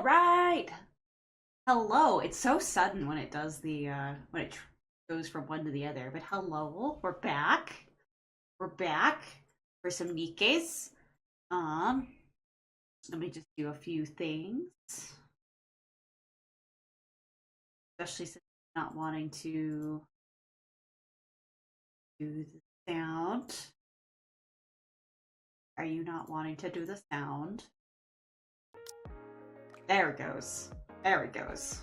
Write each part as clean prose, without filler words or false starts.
All right. Hello. It's so sudden when it does the when it goes from one to the other. But hello, we're back. We're back for some Nikkes. Let me just do a few things, especially since I'm not wanting to do the sound. Are you not wanting to do the sound? There it goes. There it goes.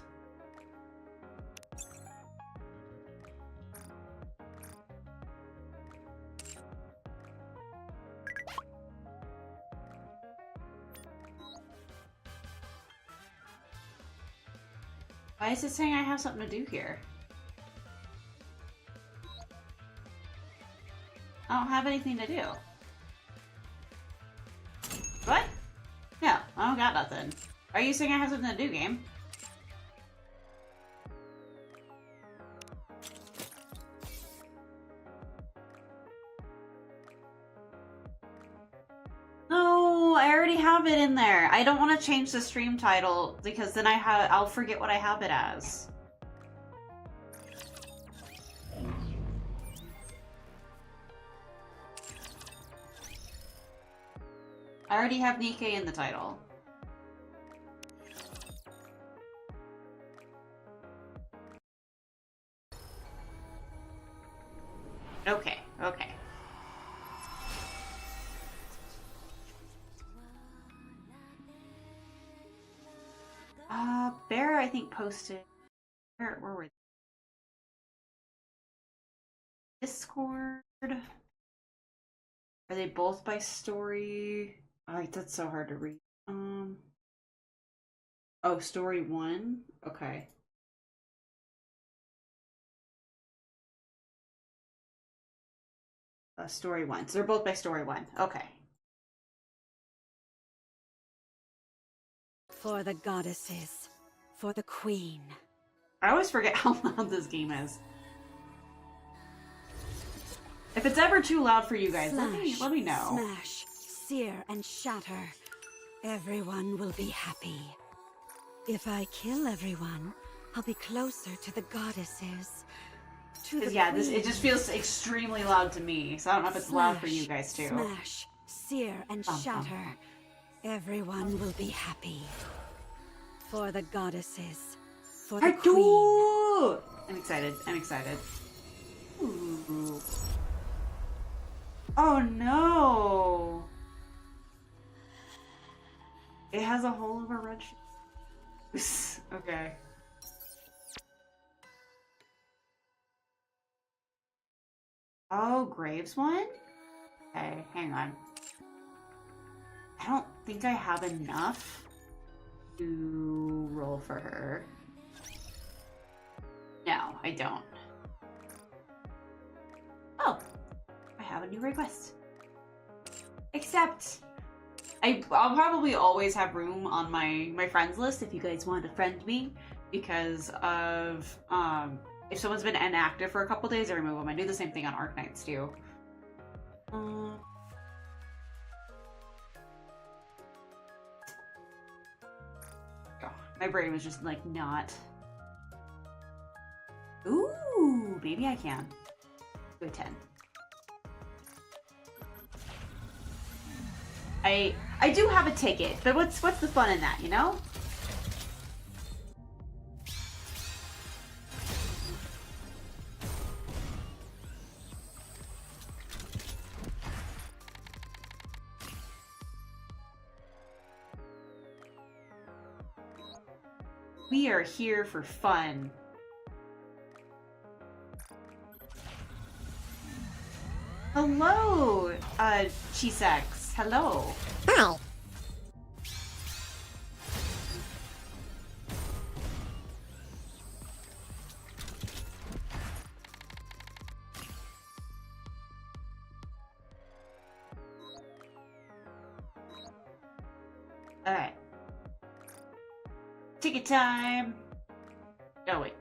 Why is it saying I have something to do here? I don't have anything to do. What? No, I don't got nothing. Are you saying I have something to do, game? No, I already have it in there. I don't want to change the stream title because then I'll forget what I have it as. I already have Nikke in the title. Okay, okay. Bear, I think, posted... Where were we? Discord? Are they both by story? Oh, that's so hard to read. Oh, story 1? Okay. Story 1. So they're both by story 1. Okay. For the goddesses. For the queen. I always forget how loud this game is. If it's ever too loud for you guys, Slash, let me know. Smash, sear, and shatter. Everyone will be happy. If I kill everyone, I'll be closer to the goddesses. Yeah, it just feels extremely loud to me, so I don't know if it's loud for you guys too. Smash, sear, and shatter. Everyone will be happy. For the goddesses. For the queen. I'm excited. I'm excited. Ooh. Oh no! It has a hole of a red shoe. Okay. Oh, Graves one? Okay, hang on. I don't think I have enough to roll for her. No, I don't. Oh, I have a new request. Except, I'll probably always have room on my friends list if you guys want to friend me, because of, if someone's been inactive for a couple days, I remove them. I do the same thing on Arknights too. Oh, my brain was just like not. Ooh, maybe I can. Do a 10. I do have a ticket, but what's the fun in that, you know? We are here for fun. Hello, Chisex. Hello. Hi. Alright. Ticket time. Oh, wait.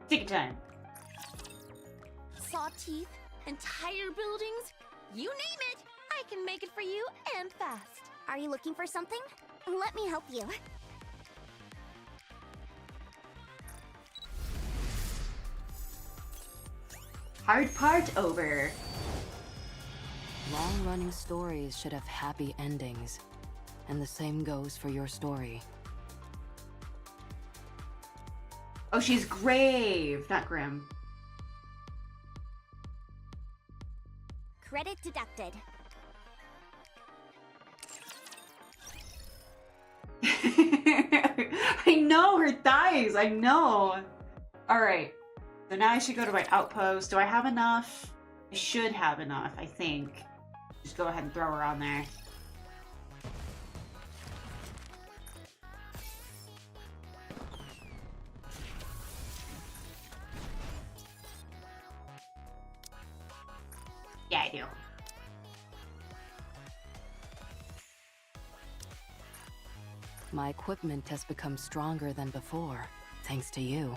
Ticket time. Saw teeth, entire buildings, you name it, I can make it for you and fast. Are you looking for something? Let me help you. Hard part over. Long-running stories should have happy endings. And the same goes for your story. Oh, she's grave, not grim. Credit deducted. I know, her thighs, I know. Alright, so now I should go to my outpost. Do I have enough? I should have enough, I think. Just go ahead and throw her on there. Yeah, I do. My equipment has become stronger than before, thanks to you.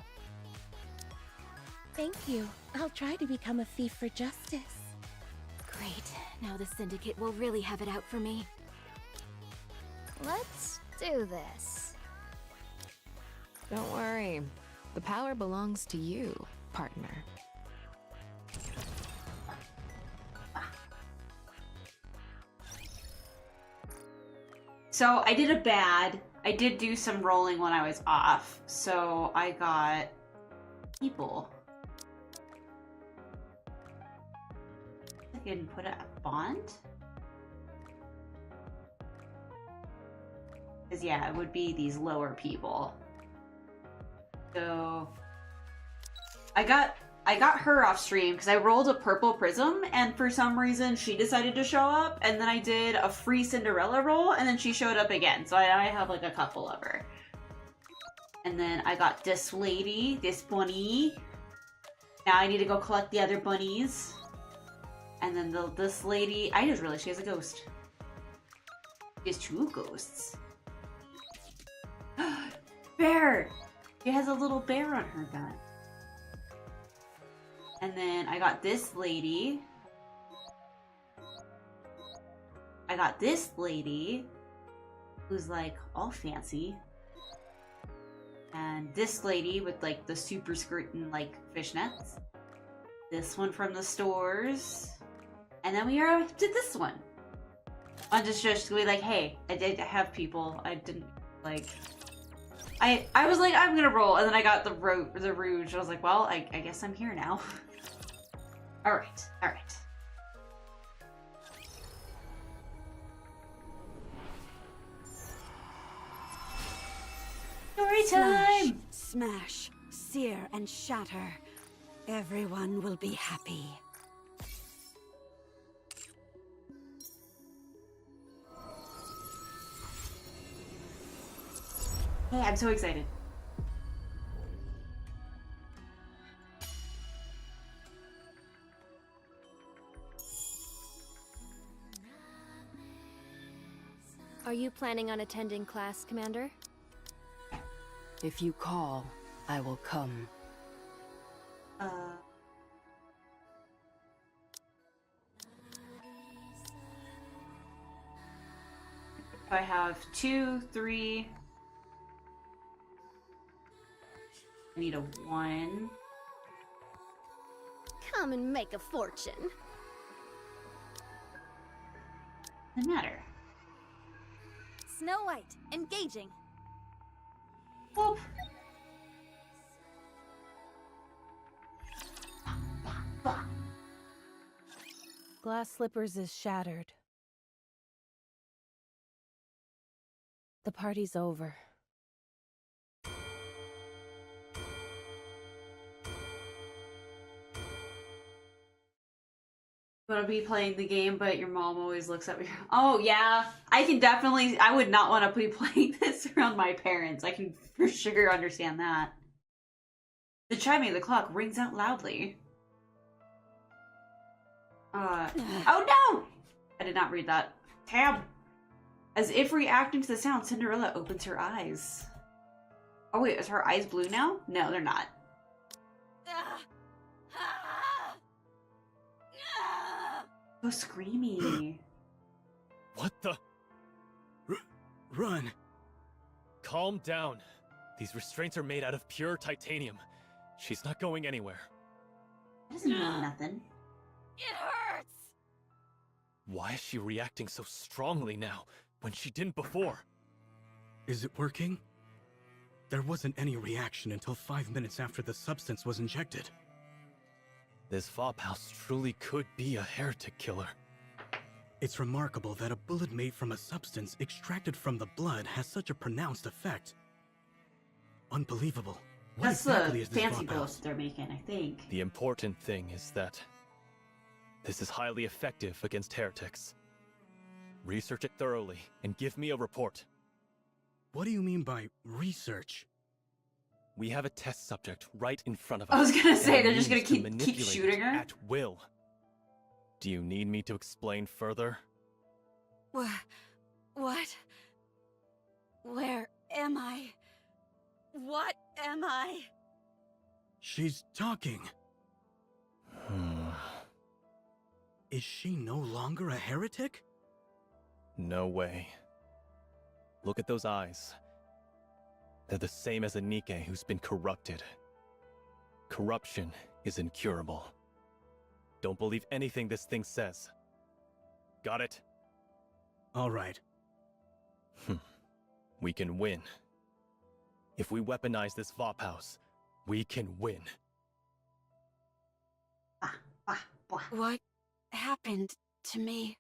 Thank you. I'll try to become a thief for justice. Great. Now the Syndicate will really have it out for me. Let's do this. Don't worry. The power belongs to you, partner. So I did a bad. I did do some rolling when I was off, so I got people. I can put a bond? Because yeah, it would be these lower people. So I got her off stream because I rolled a purple prism and for some reason she decided to show up, and then I did a free Cinderella roll and then she showed up again. So I have like a couple of her. And then I got this lady, this bunny. Now I need to go collect the other bunnies. And then this lady, I just realized she has a ghost. She has two ghosts. Bear! She has a little bear on her gun. And then I got this lady. I got this lady who's like all fancy. And this lady with like the super skirt and like fishnets. This one from the stores. And then we are up to this one. I'm just gonna be like, hey, I did have people. I didn't like. I was like, I'm gonna roll, and then I got the rouge. I was like, well, I guess I'm here now. All right, all right. Story time! Smash, sear, and shatter. Everyone will be happy. Hey, I'm so excited. Are you planning on attending class, Commander? If you call, I will come. I have 2, 3. I need a 1. Come and make a fortune. Doesn't matter. Snow White, engaging. Whoop. Glass Slippers is shattered. The party's over. You want to be playing the game, but your mom always looks at me. Oh, yeah. I can definitely... I would not want to be playing this around my parents. I can for sure understand that. The chiming of the clock rings out loudly. Oh, no! I did not read that. Tab! As if reacting to the sound, Cinderella opens her eyes. Oh, wait. Is her eyes blue now? No, they're not. So screamy. What the? Run. Calm down. These restraints are made out of pure titanium. She's not going anywhere. That doesn't mean nothing. It hurts! Why is she reacting so strongly now, when she didn't before? Is it working? There wasn't any reaction until 5 minutes after the substance was injected. This Fophouse truly could be a heretic killer. It's remarkable that a bullet made from a substance extracted from the blood has such a pronounced effect. Unbelievable. What That's exactly the is this fancy Fophouse? ghost they're making, I think. The important thing is that this is highly effective against heretics. Research it thoroughly and give me a report. What do you mean by research? We have a test subject right in front of us. I was gonna and say, it they're just gonna means to keep manipulate shooting it her? at will. Do you need me to explain further? What? Where am I? What am I? She's talking. Is she no longer a heretic? No way. Look at those eyes. They're the same as a Nikke who's been corrupted. Corruption is incurable. Don't believe anything this thing says. Got it? All right. We can win. If we weaponize this Fophouse, we can win. What happened to me?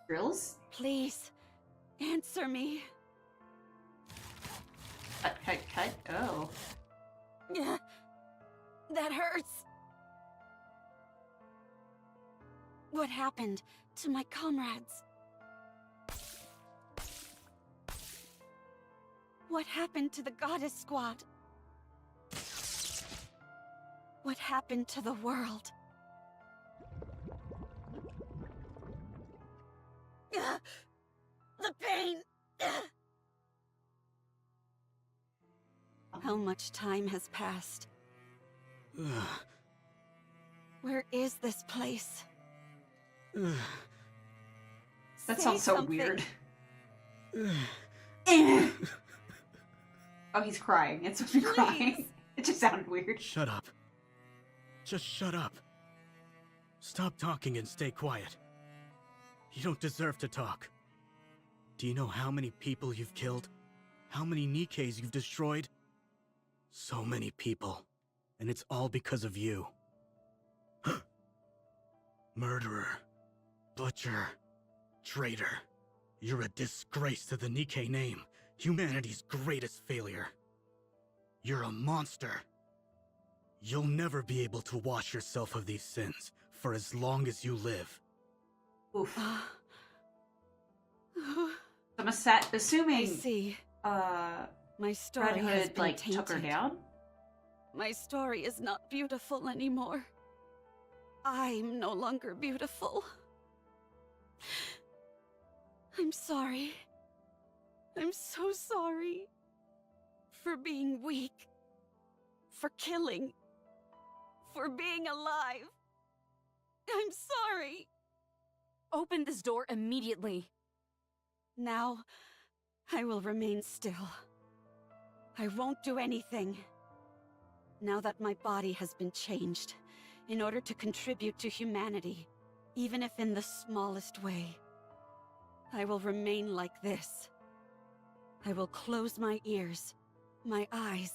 Drills? Please, answer me. Cut, cut, cut. Oh. That hurts. What happened to my comrades? What happened to the goddess squad? What happened to the world? The pain! How much time has passed? Where is this place? That Say sounds so something. weird. Oh, he's crying. It's supposed to be crying. Please. It just sounded weird. Shut up. Just shut up. Stop talking and stay quiet. You don't deserve to talk. Do you know how many people you've killed? How many Nikkes you've destroyed? So many people. And it's all because of you. Murderer. Butcher. Traitor. You're a disgrace to the Nikke name. Humanity's greatest failure. You're a monster. You'll never be able to wash yourself of these sins for as long as you live. Oof. I'm I assuming see. My Red story has Hood been like tainted. took her down. My story is not beautiful anymore. I'm no longer beautiful. I'm sorry. I'm so sorry. For being weak. For killing. For being alive. I'm sorry. Open this door immediately. Now, I will remain still. I won't do anything. Now that my body has been changed, in order to contribute to humanity, even if in the smallest way, I will remain like this. I will close my ears, my eyes,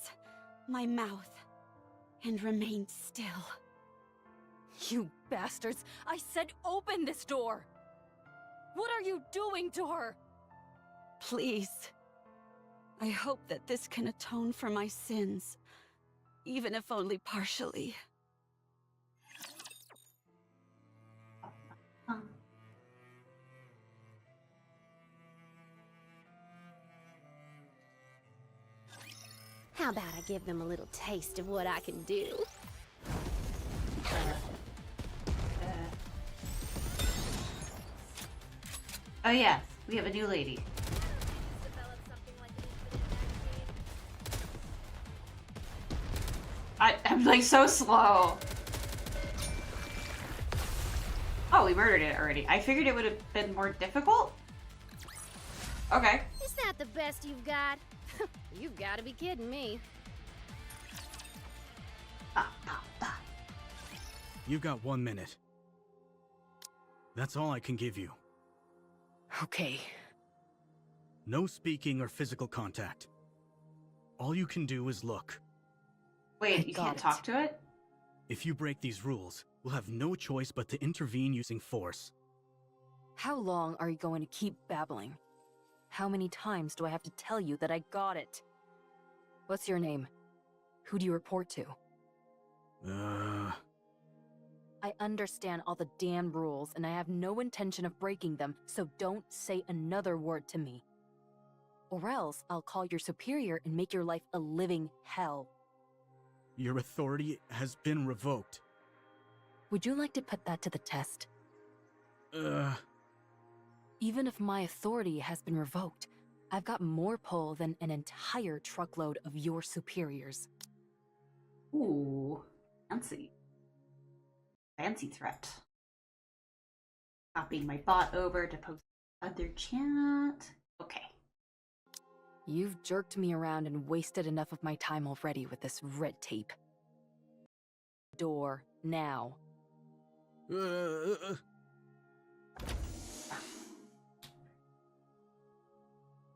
my mouth, and remain still. You bastards! I said open this door! What are you doing to her? Please. I hope that this can atone for my sins, even if only partially. How about I give them a little taste of what I can do? Oh yeah, we have a new lady. I'm like so slow. Oh, we murdered it already. I figured it would have been more difficult. Okay. Is that the best you've got? You've got to be kidding me. Ah, ah, ah. You got 1 minute. That's all I can give you. Okay. No speaking or physical contact. All you can do is look. Wait, you can't talk to it? If you break these rules, we'll have no choice but to intervene using force. How long are you going to keep babbling? How many times do I have to tell you that I got it? What's your name? Who do you report to? I understand all the damn rules, and I have no intention of breaking them, so don't say another word to me. Or else I'll call your superior and make your life a living hell. Your authority has been revoked. Would you like to put that to the test? Even if my authority has been revoked, I've got more pull than an entire truckload of your superiors. Ooh, fancy. Fancy threat. Copying my bot over to post other chat. Okay. You've jerked me around and wasted enough of my time already with this red tape. Door, now.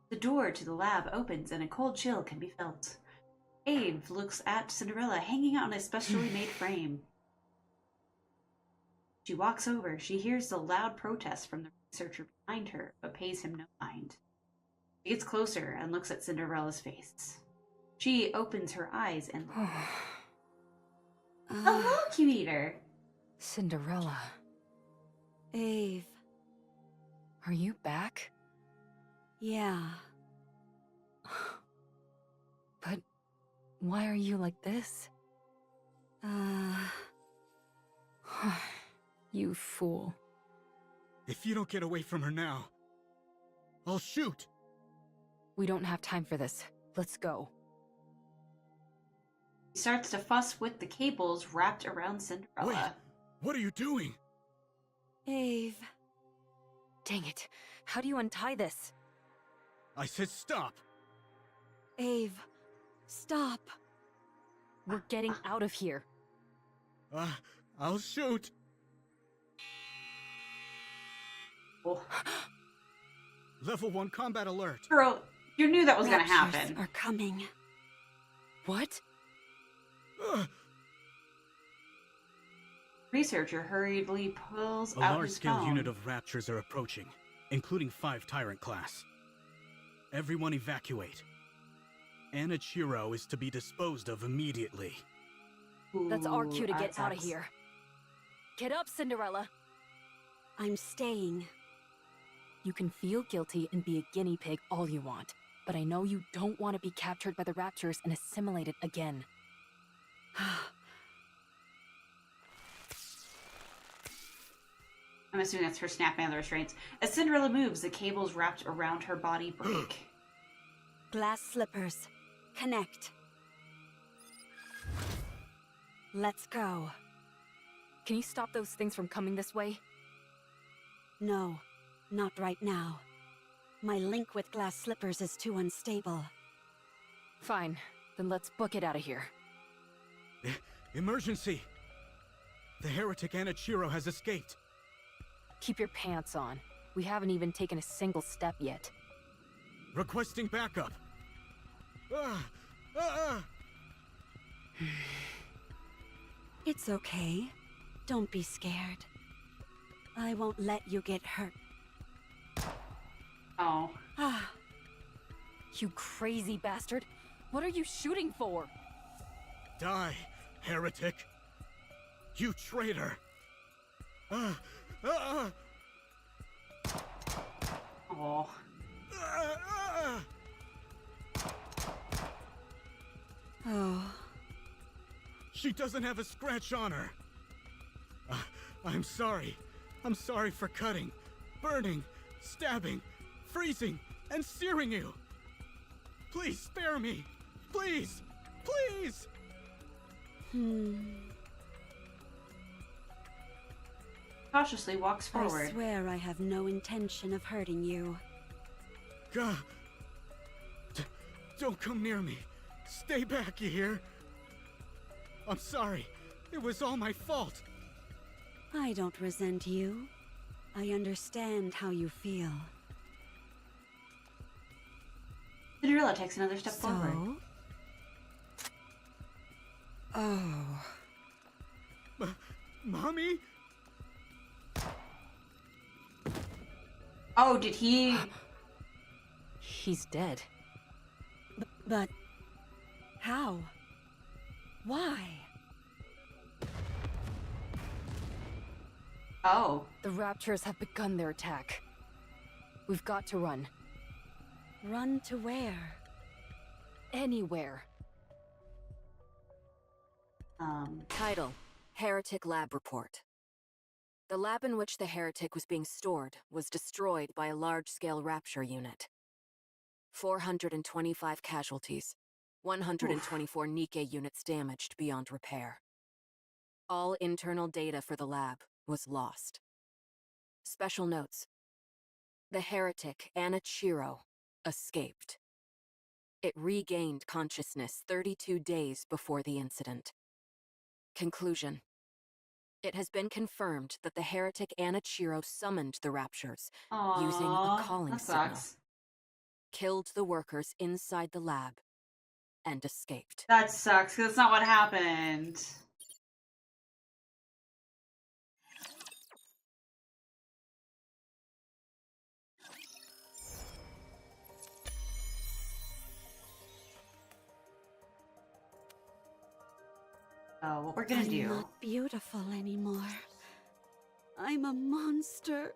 The door to the lab opens and a cold chill can be felt. Abe looks at Cinderella hanging out in a specially made frame. She walks over. She hears the loud protest from the researcher behind her, but pays him no mind. She gets closer and looks at Cinderella's face. She opens her eyes and... Hello, cute eater! Cinderella. Ave. Are you back? Yeah. But why are you like this? You fool. If you don't get away from her now, I'll shoot! We don't have time for this. Let's go. He starts to fuss with the cables wrapped around Cinderella. Wait, what are you doing? Ave. Dang it. How do you untie this? I said stop! Ave. Stop. We're getting out of here. I'll shoot! Oh. Level 1 combat alert! Girl, you knew that was gonna Raptures happen. are coming. What? Researcher hurriedly pulls A out his large-scale phone. unit of raptors are approaching, including 5 Tyrant class. Everyone evacuate. Anichiro is to be disposed of immediately. That's our cue to Ooh, get that out of sucks. here. Get up, Cinderella. I'm staying. You can feel guilty and be a guinea pig all you want, but I know you don't want to be captured by the raptors and assimilated again. I'm assuming that's her snapping on the restraints. As Cinderella moves, the cables wrapped around her body break. Glass slippers. Connect. Let's go. Can you stop those things from coming this way? No, not right now. My link with glass slippers is too unstable. Fine, then let's book it out of here. Emergency! The heretic Anichiro has escaped. Keep your pants on. We haven't even taken a single step yet. Requesting backup. It's okay. Don't be scared. I won't let you get hurt. Oh. Ah, You crazy bastard! What are you shooting for? Die, heretic! You traitor! Oh. oh. She doesn't have a scratch on her. I'm sorry. I'm sorry for cutting, burning, stabbing, freezing, and searing you. Please spare me. Please. Please. Cautiously walks I forward. swear I have no intention of hurting you. God. Don't come near me. Stay back, you hear? I'm sorry. It was all my fault. I don't resent you. I understand how you feel. Cinderella takes another step forward. Oh. Mommy? Oh, did he? He's dead. But how? Why? Oh. The Raptures have begun their attack. We've got to run. Run to where? Anywhere. Title: Heretic Lab Report. The lab in which the heretic was being stored was destroyed by a large-scale rapture unit. 425 casualties, 124 Nikke units damaged beyond repair. All internal data for the lab was lost. Special notes. The heretic, Anichiro, escaped. It regained consciousness 32 days before the incident. Conclusion. It has been confirmed that the heretic Anichiro summoned the Raptures using a calling that signal, sucks. killed the workers inside the lab, and escaped. That sucks, because that's not what happened. So what we're gonna I'm do? not beautiful anymore. I'm a monster.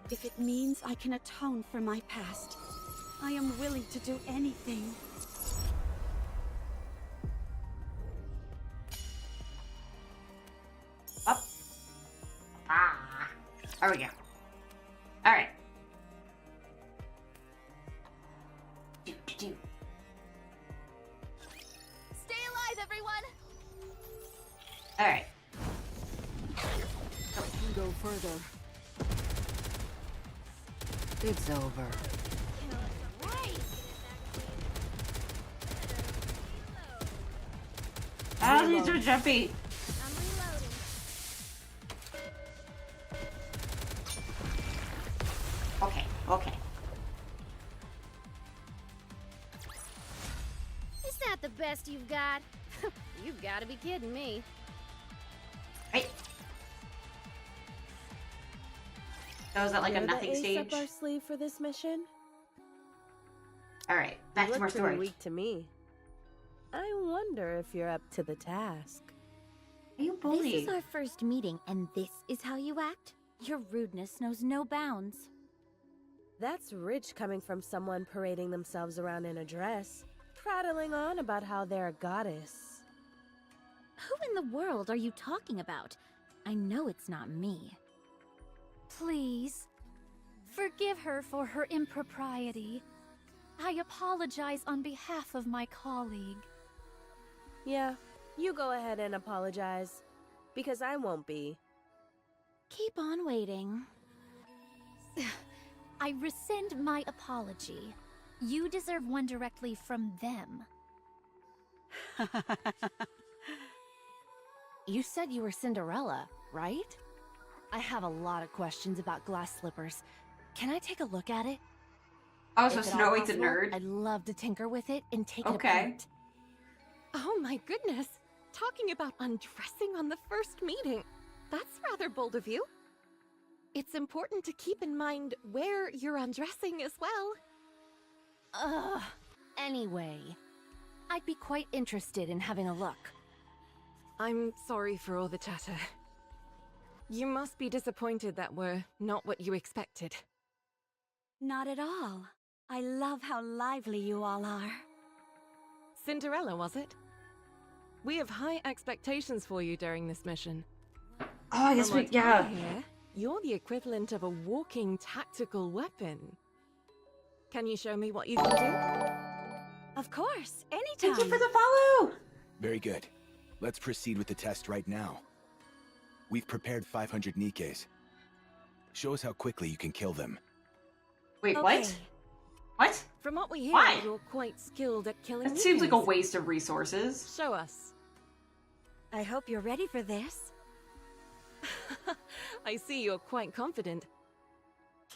If it means I can atone for my past, I am willing to do anything. Up. Ah. There we go. Alright. Stay alive, everyone! Alright. Go further. It's over. Oh, these are jumpy. Okay, okay. Is that the best you've got? You've got to be kidding me. Right. So is that like a You're nothing the ace stage? up our sleeve for this mission? Alright, back You to more look pretty story. weak to me. I wonder if you're up to the task. Are you This bullied? is our first meeting, and this is how you act? Your rudeness knows no bounds. That's rich coming from someone parading themselves around in a dress, prattling on about how they're a goddess. Who in the world are you talking about? I know it's not me. Please, forgive her for her impropriety. I apologize on behalf of my colleague. Yeah, you go ahead and apologize, because I won't be. Keep on waiting. I rescind my apology. You deserve one directly from them. You said you were Cinderella, right? I have a lot of questions about glass slippers. Can I take a look at it? Oh, so If at all Snow White's a possible, nerd? I'd love to tinker with it and take it Okay. apart. Oh my goodness! Talking about undressing on the first meeting. That's rather bold of you. It's important to keep in mind where you're undressing as well. Ugh. Anyway, I'd be quite interested in having a look. I'm sorry for all the chatter. You must be disappointed that we're not what you expected. Not at all. I love how lively you all are. Cinderella, was it? We have high expectations for you during this mission. Oh, I guess From we, what yeah. I hear, you're the equivalent of a walking tactical weapon. Can you show me what you can do? Of course, anytime. Thank you for the follow! Very good. Let's proceed with the test right now. We've prepared 500 Nikkes. Show us how quickly you can kill them. Wait, Okay. what? What? From what we hear, Why? you're quite skilled at killing That seems like a Nikkes. waste of resources. Show us. I hope you're ready for this. I see you're quite confident.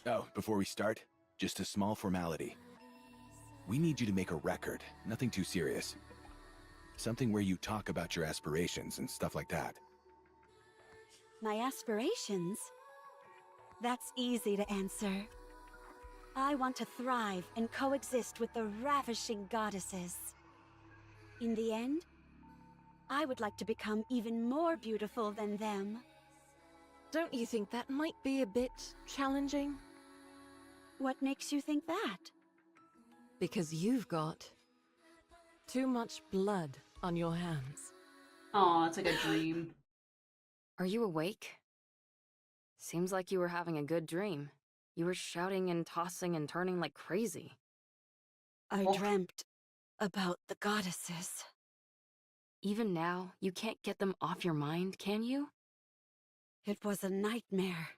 Oh, before we start, just a small formality. We need you to make a record, nothing too serious. Something where you talk about your aspirations and stuff like that. My aspirations? That's easy to answer. I want to thrive and coexist with the ravishing goddesses. In the end, I would like to become even more beautiful than them. Don't you think that might be a bit challenging? What makes you think that? Because you've got too much blood on your hands. Oh, it's like a dream. Are you awake? Seems like you were having a good dream. You were shouting and tossing and turning like crazy. I dreamt about the goddesses. Even now, you can't get them off your mind, can you? It was a nightmare.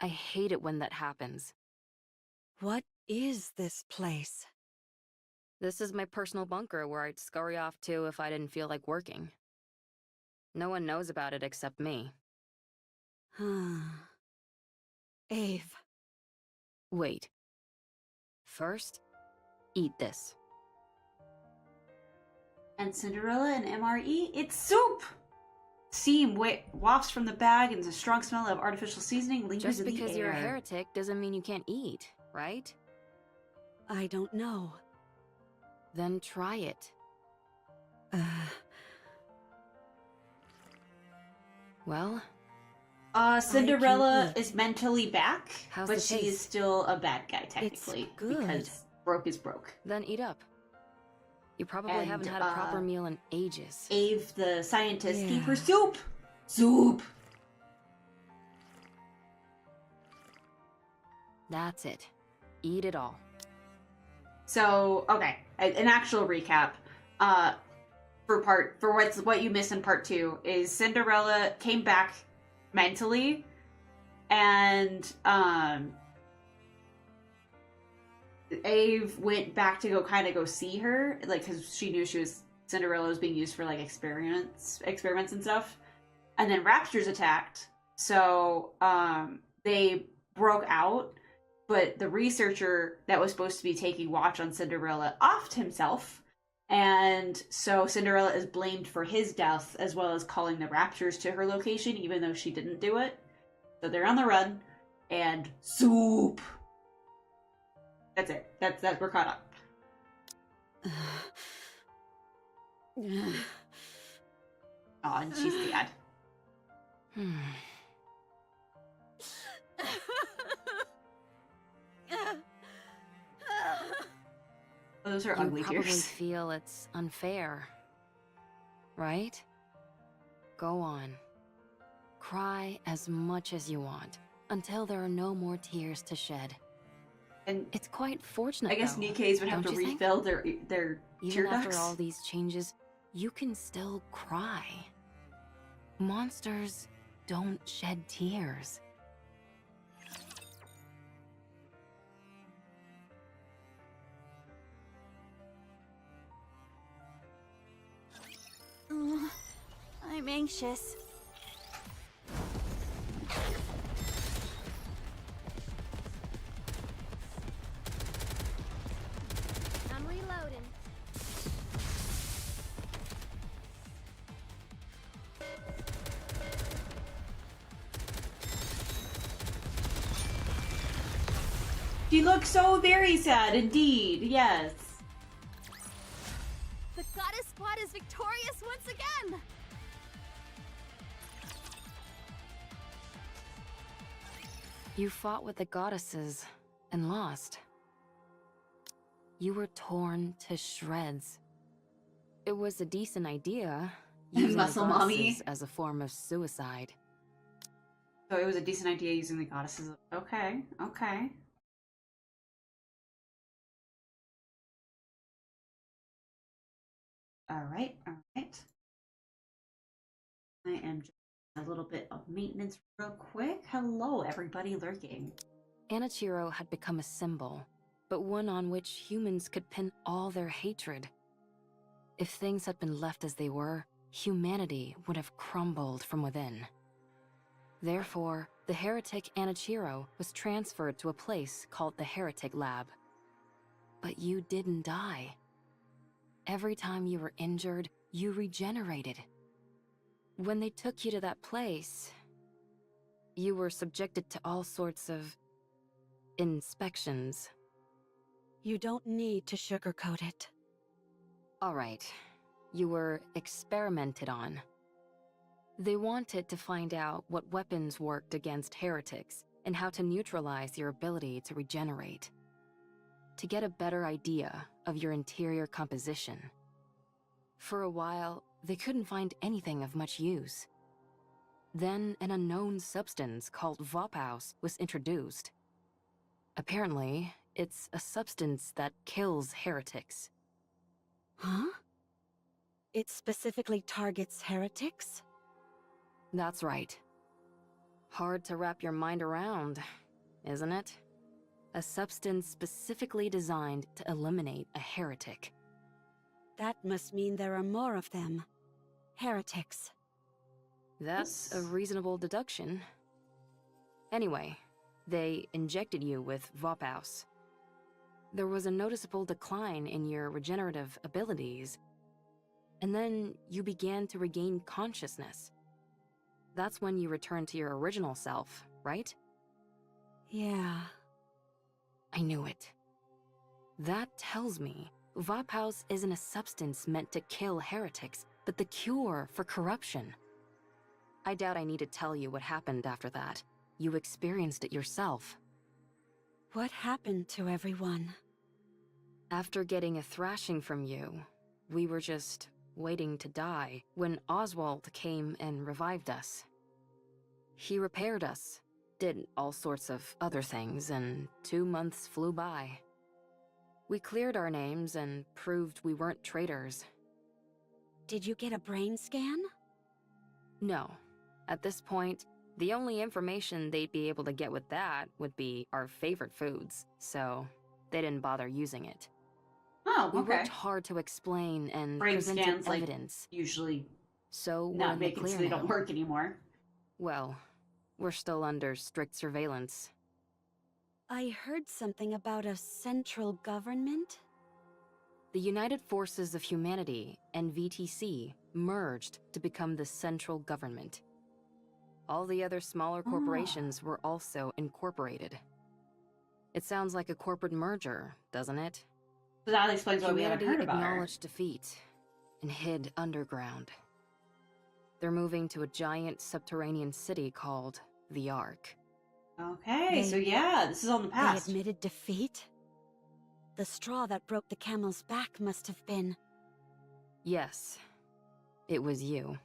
I hate it when that happens. What is this place? This is my personal bunker where I'd scurry off to if I didn't feel like working. No one knows about it except me. Ave. Wait. First, eat this. And Cinderella and MRE, it's soup! Steam wafts from the bag and the strong smell of artificial seasoning lingers Just in the air. because you're a heretic doesn't mean you can't eat, right? I don't know. Then try it. Well? Cinderella is mentally back, How's but the she is taste? still a bad guy, technically. good. Because broke is broke. Then eat up. You probably And, haven't had a proper meal in ages. Ave, the scientist, Yeah. gave her soup! Soup! That's it. Eat it all. So, okay, an actual recap. For what you missed in part 2 is Cinderella came back mentally, and Ave went back to go see her, like, because she knew Cinderella was being used for like experiments and stuff. And then raptors attacked, so they broke out. But the researcher that was supposed to be taking watch on Cinderella offed himself. And so Cinderella is blamed for his death, as well as calling the raptors to her location, even though she didn't do it. So they're on the run. And soup! That's it. That's we're caught up. Oh, and she's sad. Those are ugly You probably tears. feel it's unfair, right? Go on. Cry as much as you want, until there are no more tears to shed. And it's quite fortunate, I guess though, Nikke's would have to don't you think? refill their Even tear after ducts. all these changes, you can still cry. Monsters don't shed tears. I'm anxious. I'm reloading. She looks so very sad indeed, yes. The goddess squad is victorious once again! You fought with the goddesses and lost. You were torn to shreds. It was a decent idea, using the Muscle mommy. goddesses as a form of suicide. So it was a decent idea using the goddesses. Okay, okay. Alright, alright. I am just a little bit of maintenance real quick. Hello, everybody lurking. Anichiro had become a symbol, but one on which humans could pin all their hatred. If things had been left as they were, humanity would have crumbled from within. Therefore, the heretic Anichiro was transferred to a place called the Heretic Lab. But you didn't die. Every time you were injured, you regenerated. When they took you to that place, you were subjected to all sorts of inspections. You don't need to sugarcoat it. All right, you were experimented on. They wanted to find out what weapons worked against heretics and how to neutralize your ability to regenerate. To get a better idea of your interior composition. For a while, they couldn't find anything of much use. Then an unknown substance called Vophaus was introduced. Apparently, it's a substance that kills heretics. Huh? It specifically targets heretics? That's right. Hard to wrap your mind around, isn't it? A substance specifically designed to eliminate a heretic. That must mean there are more of them. Heretics. That's a reasonable deduction. Anyway, they injected you with Vophaus. There was a noticeable decline in your regenerative abilities, and then you began to regain consciousness. That's when you returned to your original self, right? Yeah. I knew it. That tells me Vophaus isn't a substance meant to kill heretics, but the cure for corruption. I doubt I need to tell you what happened after that. You experienced it yourself. What happened to everyone? After getting a thrashing from you, we were just waiting to die when Oswald came and revived us. He repaired us, did all sorts of other things, and 2 months flew by. We cleared our names and proved we weren't traitors. Did you get a brain scan? No. At this point, the only information they'd be able to get with that would be our favorite foods, so they didn't bother using it. Oh, okay. We worked hard to explain and Brain presented scans, evidence. like, usually so we're not in the making clear so they now. don't work anymore. Well, we're still under strict surveillance. I heard something about a central government? The United Forces of Humanity and VTC merged to become the central government. All the other smaller corporations were also incorporated. It sounds like a corporate merger, doesn't it? So that explains why we haven't Humanity heard about her. acknowledged defeat and hid underground. They're moving to a giant subterranean city called the Ark. Okay, so yeah, this is on the past. They admitted defeat? The straw that broke the camel's back must have been... Yes, it was you.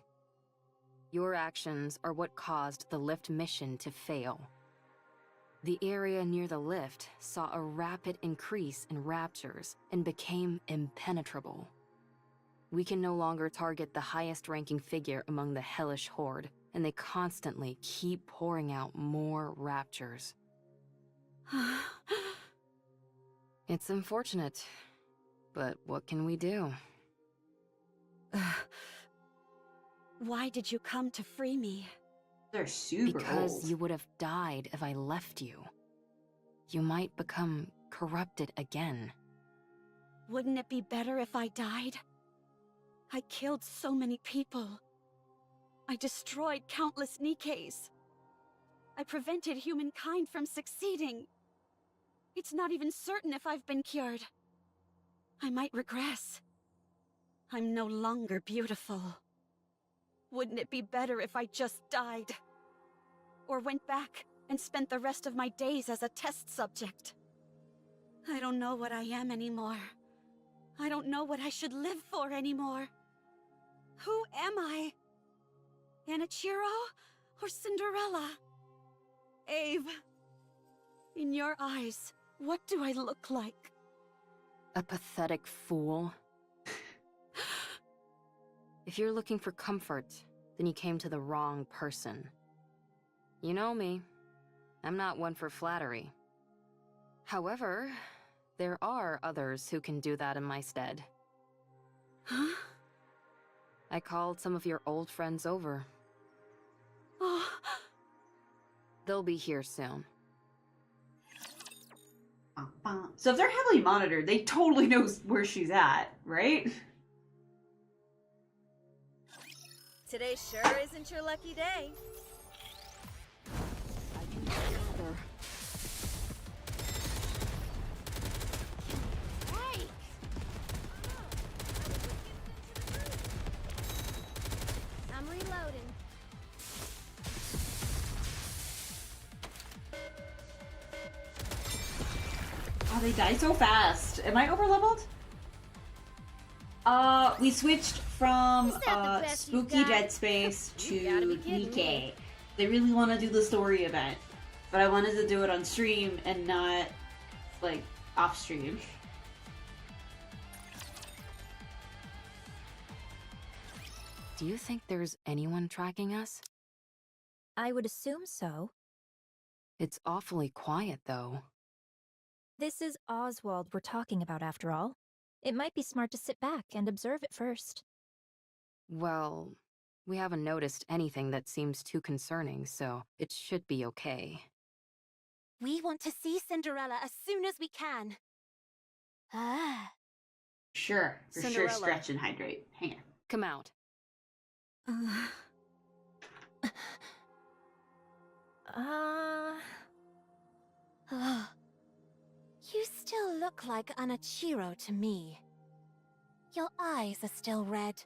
Your actions are what caused the lift mission to fail. The area near the lift saw a rapid increase in raptures and became impenetrable. We can no longer target the highest-ranking figure among the hellish horde, and they constantly keep pouring out more raptures. It's unfortunate, but what can we do? Why did you come to free me? They're super Because old. you would have died if I left you. You might become corrupted again. Wouldn't it be better if I died? I killed so many people. I destroyed countless Nikkes. I prevented humankind from succeeding. It's not even certain if I've been cured. I might regress. I'm no longer beautiful. Wouldn't it be better if I just died? Or went back and spent the rest of my days as a test subject? I don't know what I am anymore. I don't know what I should live for anymore. Who am I? Anichiro or Cinderella? Ave, in your eyes, what do I look like? A pathetic fool. If you're looking for comfort, then you came to the wrong person. You know me. I'm not one for flattery. However, there are others who can do that in my stead. Huh? I called some of your old friends over. Oh. They'll be here soon. So if they're heavily monitored, they totally know where she's at, right? Today sure isn't your lucky day. Hey! I'm reloading. Oh, they die so fast. Am I overleveled? We switched from Spooky Dead Space to Nikke. They really want to do the story event, but I wanted to do it on stream and not, like, off stream. Do you think there's anyone tracking us? I would assume so. It's awfully quiet, though. This is Oswald we're talking about, after all. It might be smart to sit back and observe it first. Well, we haven't noticed anything that seems too concerning, so it should be okay. We want to see Cinderella as soon as we can. Ah. Sure, for Cinderella. sure, stretch and hydrate. Hang on. Come out. You still look like Anachiro to me. Your eyes are still red.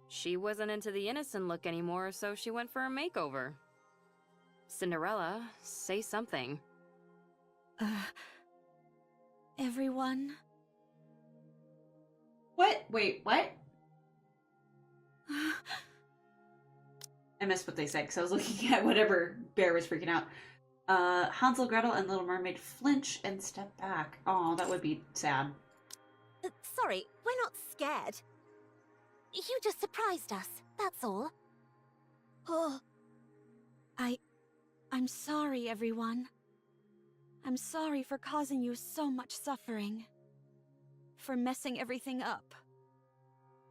She wasn't into the innocent look anymore, so she went for a makeover. Cinderella, say something. Everyone? What? Wait, what? I missed what they said because I was looking at whatever bear was freaking out. Hansel, Gretel, and Little Mermaid flinch and step back. Oh, that would be sad. Sorry, we're not scared. You just surprised us, that's all. Oh. I'm sorry, everyone. I'm sorry for causing you so much suffering. For messing everything up.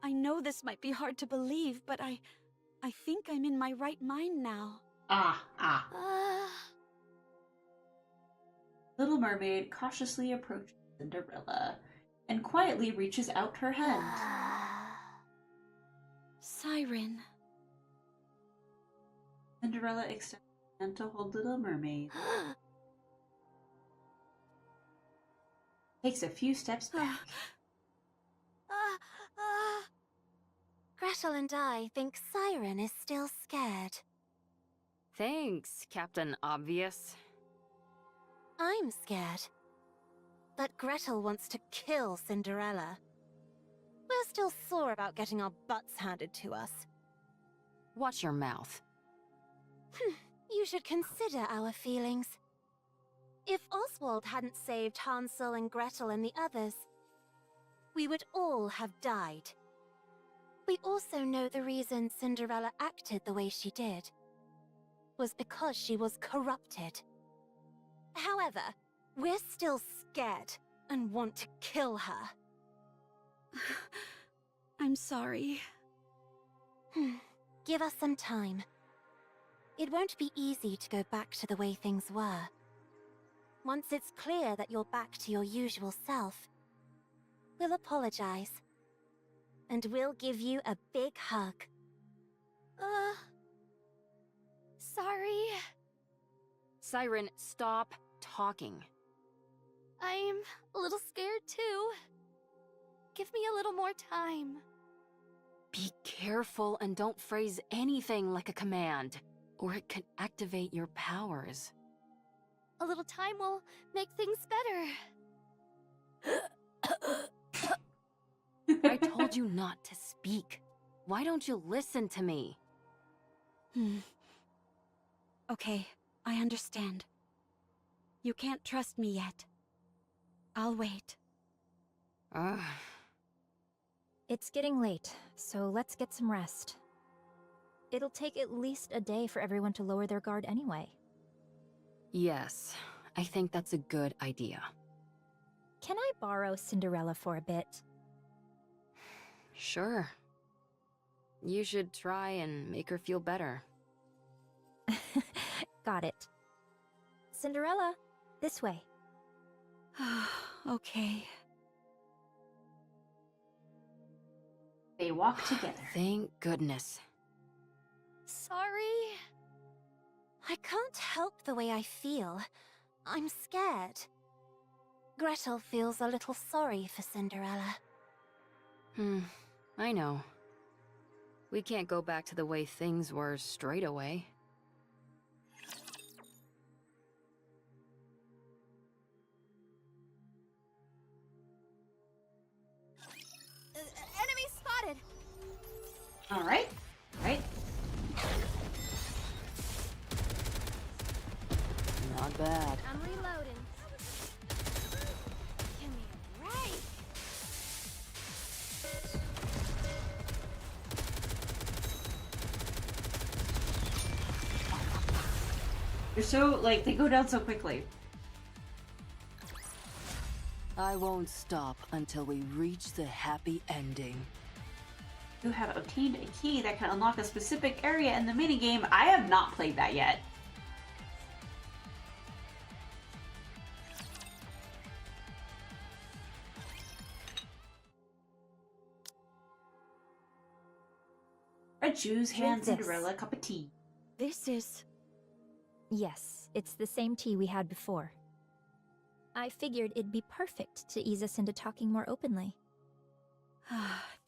I know this might be hard to believe, but I think I'm in my right mind now. Little Mermaid cautiously approaches Cinderella and quietly reaches out her hand. Siren. Cinderella extends her hand to hold Little Mermaid. Takes a few steps back. Gretel and I think Siren is still scared. Thanks, Captain Obvious. I'm scared. That Gretel wants to kill Cinderella. We're still sore about getting our butts handed to us. Watch your mouth. You should consider our feelings. If Oswald hadn't saved Hansel and Gretel and the others, we would all have died. We also know the reason Cinderella acted the way she did was because she was corrupted. However, we're still scared and want to kill her. I'm sorry. Give us some time. It won't be easy to go back to the way things were. Once it's clear that you're back to your usual self, we'll apologize. And we'll give you a big hug. Sorry. Siren, stop talking. I'm a little scared too. Give me a little more time. Be careful and don't phrase anything like a command, or it could activate your powers. A little time will make things better. I told you not to speak. Why don't you listen to me? Okay, I understand. You can't trust me yet. I'll wait. It's getting late, so let's get some rest. It'll take at least a day for everyone to lower their guard anyway. Yes, I think that's a good idea. Can I borrow Cinderella for a bit? Sure. You should try and make her feel better. Got it. Cinderella, this way. Okay. They walk together. Thank goodness. Sorry. I can't help the way I feel. I'm scared. Gretel feels a little sorry for Cinderella. I know. We can't go back to the way things were straight away. Enemy spotted! Alright. Right. Not bad. I'm reloading. Give me a break! They're so, like, they go down so quickly. I won't stop until we reach the happy ending. You have obtained a key that can unlock a specific area in the minigame. I have not played that yet. Red shoes, hand, Drink this. Cinderella, cup of tea. This is... Yes, it's the same tea we had before. I figured it'd be perfect to ease us into talking more openly.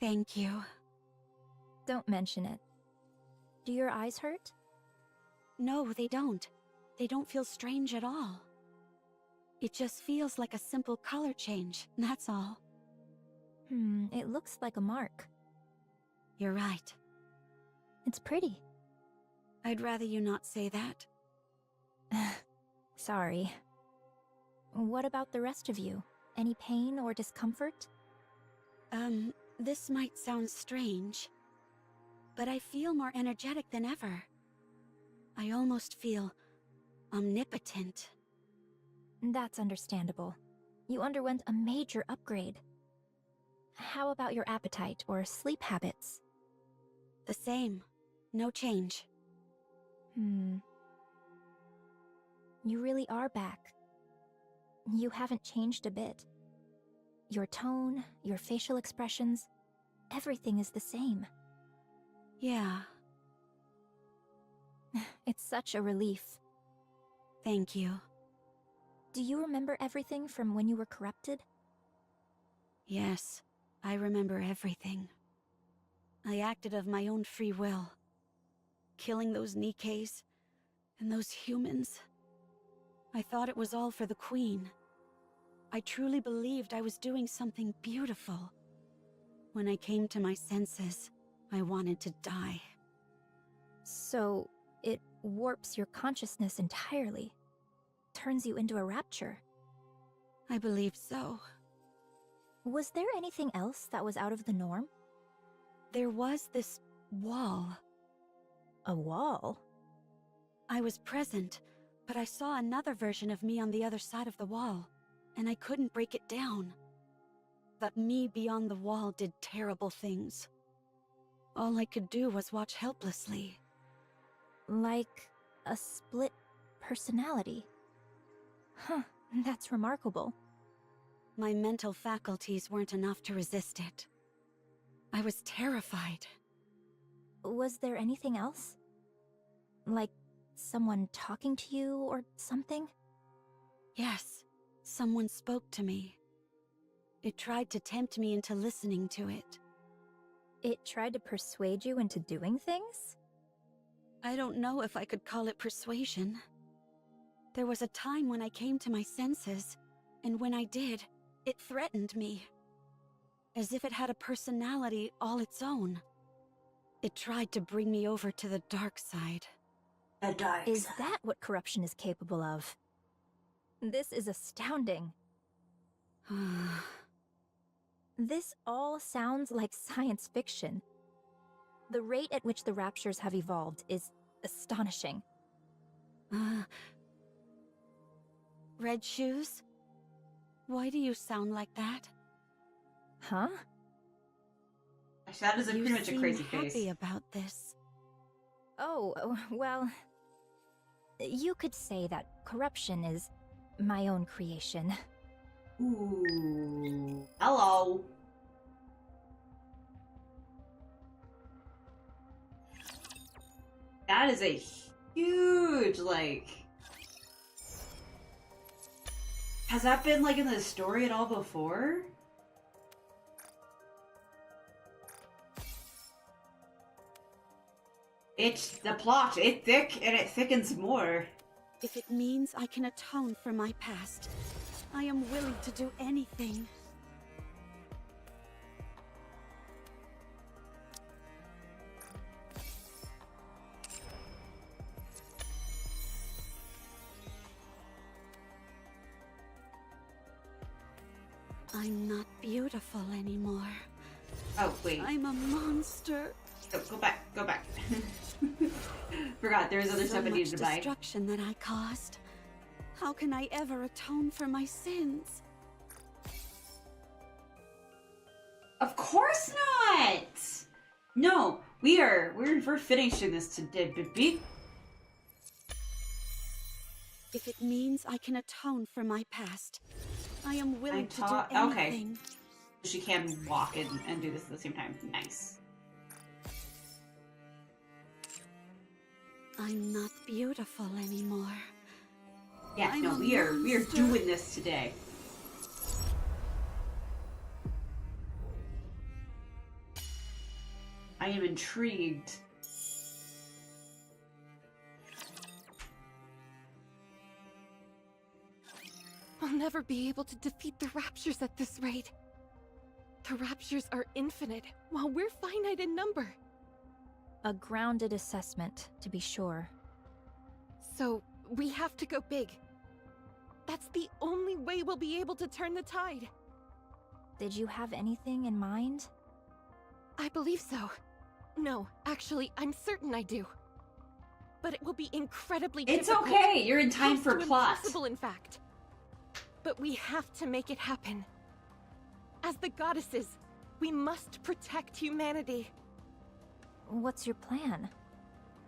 Thank you. Don't mention it. Do your eyes hurt? No, they don't. They don't feel strange at all. It just feels like a simple color change, that's all. It looks like a mark. You're right. It's pretty. I'd rather you not say that. Sorry. What about the rest of you? Any pain or discomfort? This might sound strange, but I feel more energetic than ever. I almost feel omnipotent. That's understandable. You underwent a major upgrade. How about your appetite or sleep habits? The same. No change. You really are back. You haven't changed a bit. Your tone, your facial expressions, everything is the same. Yeah. It's such a relief. Thank you. Do you remember everything from when you were corrupted? Yes, I remember everything. I acted of my own free will. Killing those Nikkes and those humans. I thought it was all for the Queen. I truly believed I was doing something beautiful. When I came to my senses, I wanted to die. So, it warps your consciousness entirely. Turns you into a rapture. I believe so. Was there anything else that was out of the norm? There was this wall. A wall? I was present, but I saw another version of me on the other side of the wall, and I couldn't break it down. That me beyond the wall did terrible things. All I could do was watch helplessly. Like a split personality. Huh, that's remarkable. My mental faculties weren't enough to resist it. I was terrified. Was there anything else? Like someone talking to you or something? Yes, someone spoke to me. It tried to tempt me into listening to it. It tried to persuade you into doing things? I don't know if I could call it persuasion. There was a time when I came to my senses, and when I did, it threatened me. As if it had a personality all its own. It tried to bring me over to the dark side. The dark Is side. that what corruption is capable of? This is astounding. This all sounds like science fiction. The rate at which the raptures have evolved is astonishing. Red Shoes? Why do you sound like that? Huh? Actually, that is pretty much a crazy face. Happy about this. Oh, well... You could say that corruption is my own creation. Ooh. Hello. That is a huge, like... Has that been, like, in the story at all before? It's the plot. It's thick, and it thickens more. If it means I can atone for my past, I am willing to do anything. I'm not beautiful anymore. Oh, wait. I'm a monster. Go back. Go back. Forgot, there was other stuff I needed to buy. Destruction that I caused. How can I ever atone for my sins? Of course not! No, we're finishing this today, baby. If it means I can atone for my past, I am willing to do anything. Okay. She can walk and do this at the same time. Nice. I'm not beautiful anymore. Yeah, no, we are doing this today. I am intrigued. I'll never be able to defeat the Raptures at this rate. The Raptures are infinite, while we're finite in number. A grounded assessment, to be sure. So, we have to go big. That's the only way we'll be able to turn the tide. Did you have anything in mind? I believe so. No, actually, I'm certain I do. But it will be incredibly difficult. It's okay, you're in time for Close to plot. Impossible, in fact. But we have to make it happen. As the goddesses, we must protect humanity. What's your plan?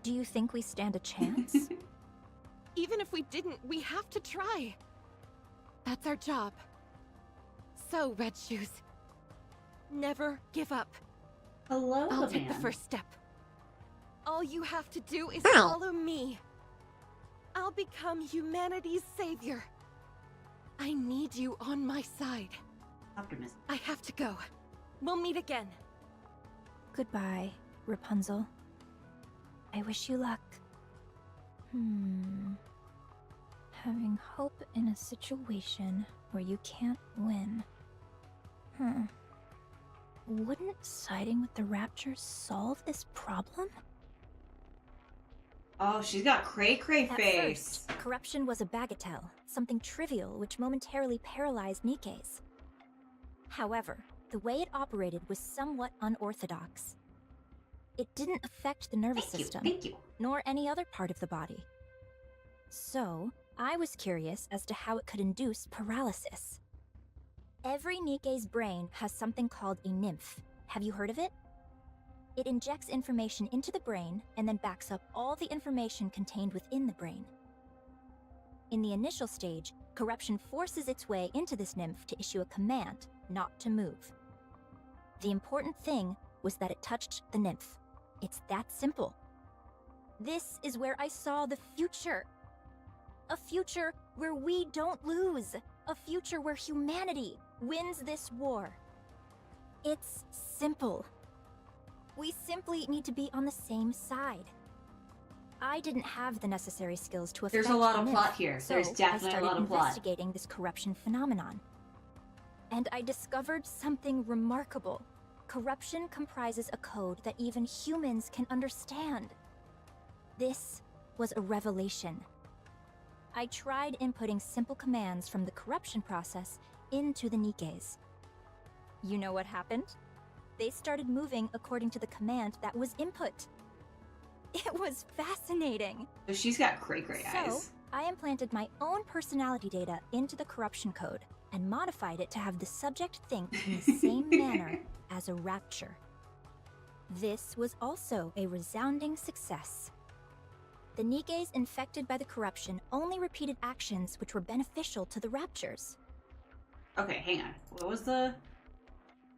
Do you think we stand a chance? Even if we didn't, we have to try. That's our job. So, Red Shoes, never give up. Hello, I'll take the man. first step. All you have to do is follow me. I'll become humanity's savior. I need you on my side. Optimism. I have to go. We'll meet again. Goodbye, Rapunzel. I wish you luck. Having hope in a situation where you can't win. Wouldn't siding with the Raptures solve this problem? Oh, she's got cray-cray At face. first, corruption was a bagatelle, something trivial which momentarily paralyzed Nikke's. However, the way it operated was somewhat unorthodox. It didn't affect the nervous system, nor any other part of the body. So, I was curious as to how it could induce paralysis. Every Nikke's brain has something called a nymph. Have you heard of it? It injects information into the brain and then backs up all the information contained within the brain. In the initial stage, corruption forces its way into this nymph to issue a command not to move. The important thing was that it touched the nymph. It's that simple. This is where I saw the future. A future where we don't lose. A future where humanity wins this war. It's simple. We simply need to be on the same side. I didn't have the necessary skills to affect There's a lot the of nymph, plot here. so There's definitely I started a lot of plot. investigating this corruption phenomenon. And I discovered something remarkable. Corruption comprises a code that even humans can understand. This was a revelation. I tried inputting simple commands from the corruption process into the Nikke's. You know what happened? They started moving according to the command that was input. It was fascinating. So she's got cray-cray eyes. So, I implanted my own personality data into the corruption code and modified it to have the subject think in the same manner as a rapture. This was also a resounding success. The Nikkes infected by the corruption only repeated actions which were beneficial to the raptures. Okay, hang on. What was the...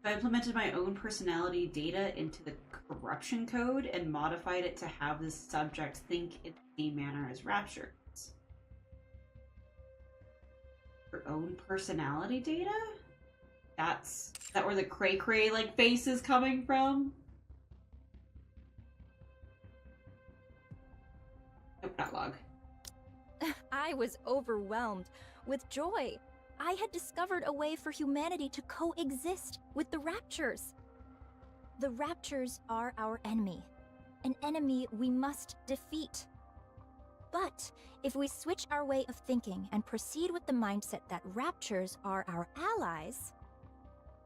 I implemented my own personality data into the corruption code and modified it to have the subject think in the same manner as raptures. Her own personality data? Is that where the cray-cray, like, face is coming from? Nope, not log. I was overwhelmed with joy. I had discovered a way for humanity to coexist with the raptures. The raptures are our enemy, an enemy we must defeat. But if we switch our way of thinking and proceed with the mindset that raptures are our allies,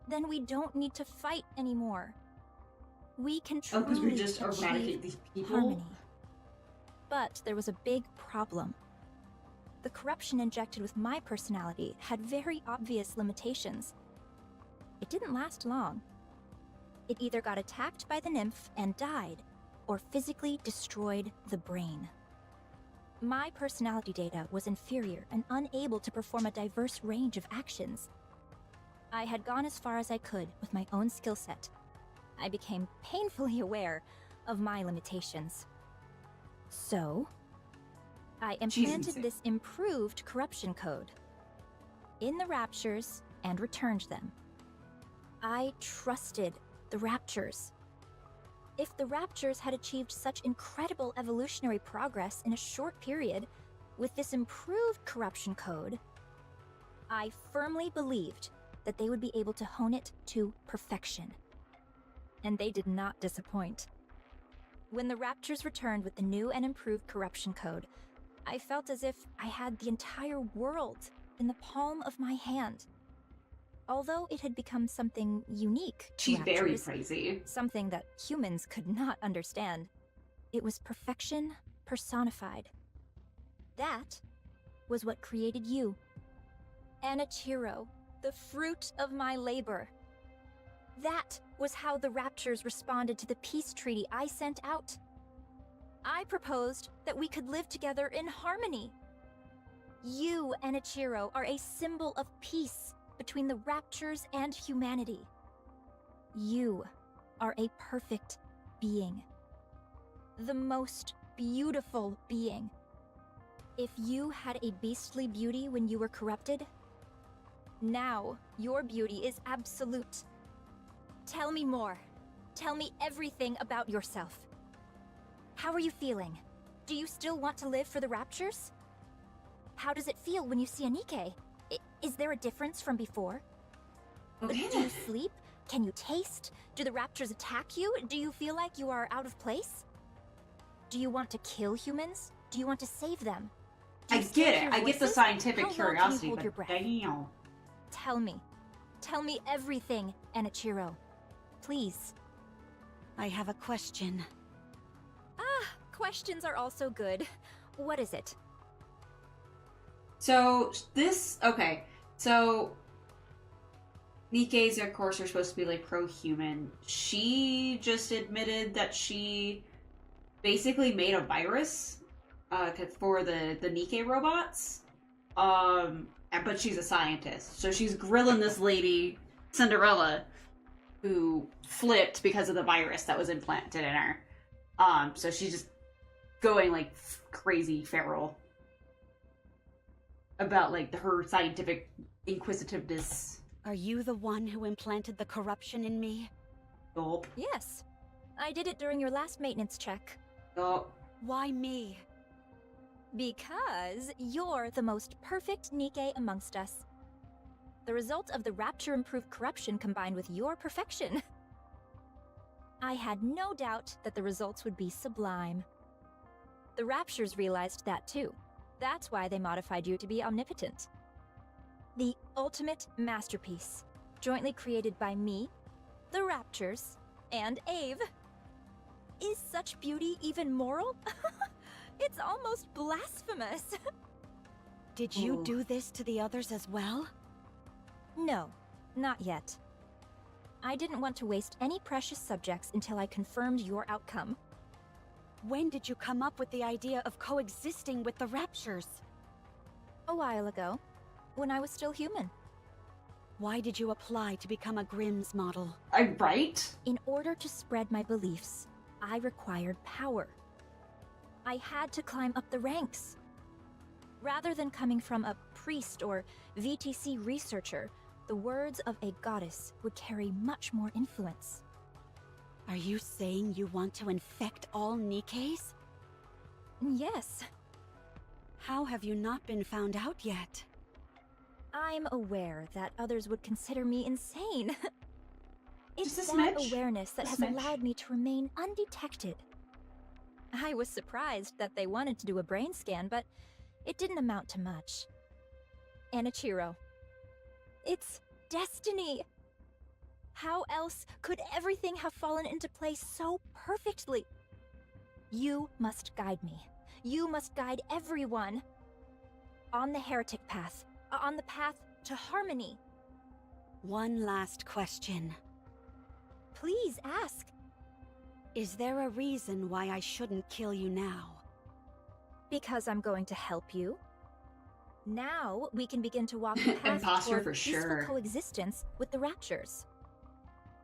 then we don't need to fight anymore. We can truly because we just eradicate these people? harmony. But there was a big problem. The corruption injected with my personality had very obvious limitations. It didn't last long. It either got attacked by the nymph and died, or physically destroyed the brain. My personality data was inferior and unable to perform a diverse range of actions. I had gone as far as I could with my own skill set. I became painfully aware of my limitations. So, I implanted this improved corruption code in the raptures and returned them. I trusted the raptures. If the raptures had achieved such incredible evolutionary progress in a short period with this improved corruption code, I firmly believed that they would be able to hone it to perfection. And they did not disappoint. When the raptures returned with the new and improved corruption code, I felt as if I had the entire world in the palm of my hand. Although it had become something unique to She's raptors, very crazy. something that humans could not understand, it was perfection personified. That was what created you. Anichiro, the fruit of my labor. That was how the raptures responded to the peace treaty I sent out. I proposed that we could live together in harmony. You, Anichiro, are a symbol of peace between the raptures and humanity. You are a perfect being. The most beautiful being. If you had a beastly beauty when you were corrupted, now your beauty is absolute. Tell me more. Tell me everything about yourself. How are you feeling? Do you still want to live for the raptures? How does it feel when you see a Nikke? Is there a difference from before? Do you sleep? Can you taste? Do the raptors attack you? Do you feel like you are out of place? Do you want to kill humans? Do you want to save them? I get it. I get the scientific curiosity, but damn. Tell me. Tell me everything, Anichiro. Please. I have a question. Questions are also good. What is it? So, okay. So, Nikkes, of course, are supposed to be, like, pro-human. She just admitted that she basically made a virus for the Nikke robots. But she's a scientist. So she's grilling this lady, Cinderella, who flipped because of the virus that was implanted in her. So she's just going, like, crazy feral about, like, her scientific inquisitiveness. Are you the one who implanted the corruption in me? Gulp. Yes. I did it during your last maintenance check. Gulp. Why me? Because you're the most perfect Nikke amongst us. The result of the rapture-improved corruption combined with your perfection. I had no doubt that the results would be sublime. The raptures realized that too. That's why they modified you to be omnipotent. The ultimate masterpiece. jointly created by me, the Raptures, and Ave. Is such beauty even moral? It's almost blasphemous. Did you do this to the others as well? No, not yet. I didn't want to waste any precious subjects until I confirmed your outcome. When did you come up with the idea of coexisting with the Raptures? A while ago, when I was still human. Why did you apply to become a Grimm's model? Right? In order to spread my beliefs, I required power. I had to climb up the ranks. Rather than coming from a priest or VTC researcher, the words of a goddess would carry much more influence. Are you saying you want to infect all Nikkes? Yes. How have you not been found out yet? I'm aware that others would consider me insane. It's Just a that smidge. awareness that A has smidge. allowed me to remain undetected. I was surprised that they wanted to do a brain scan, but it didn't amount to much. Anichiro. It's destiny! How else could everything have fallen into place so perfectly? You must guide me. You must guide everyone. On the heretic path. On the path to harmony. One last question. Please ask. Is there a reason why I shouldn't kill you now? Because I'm going to help you. Now we can begin to walk the path Imposter toward for peaceful sure. coexistence with the Raptures.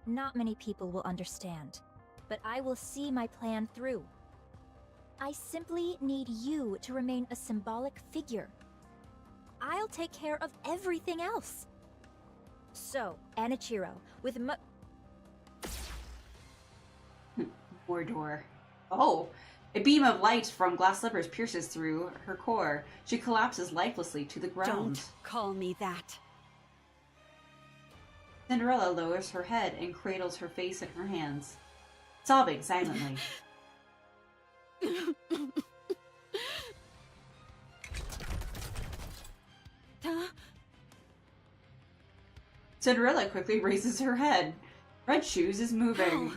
Not many people will understand, but I will see my plan through. I simply need you to remain a symbolic figure. I'll take care of everything else. So, Anichiro, with More door. Oh! A beam of light from glass slippers pierces through her core. She collapses lifelessly to the ground. Don't call me that. Cinderella lowers her head and cradles her face in her hands, sobbing silently. Cinderella quickly raises her head. Red Shoes is moving. Ow.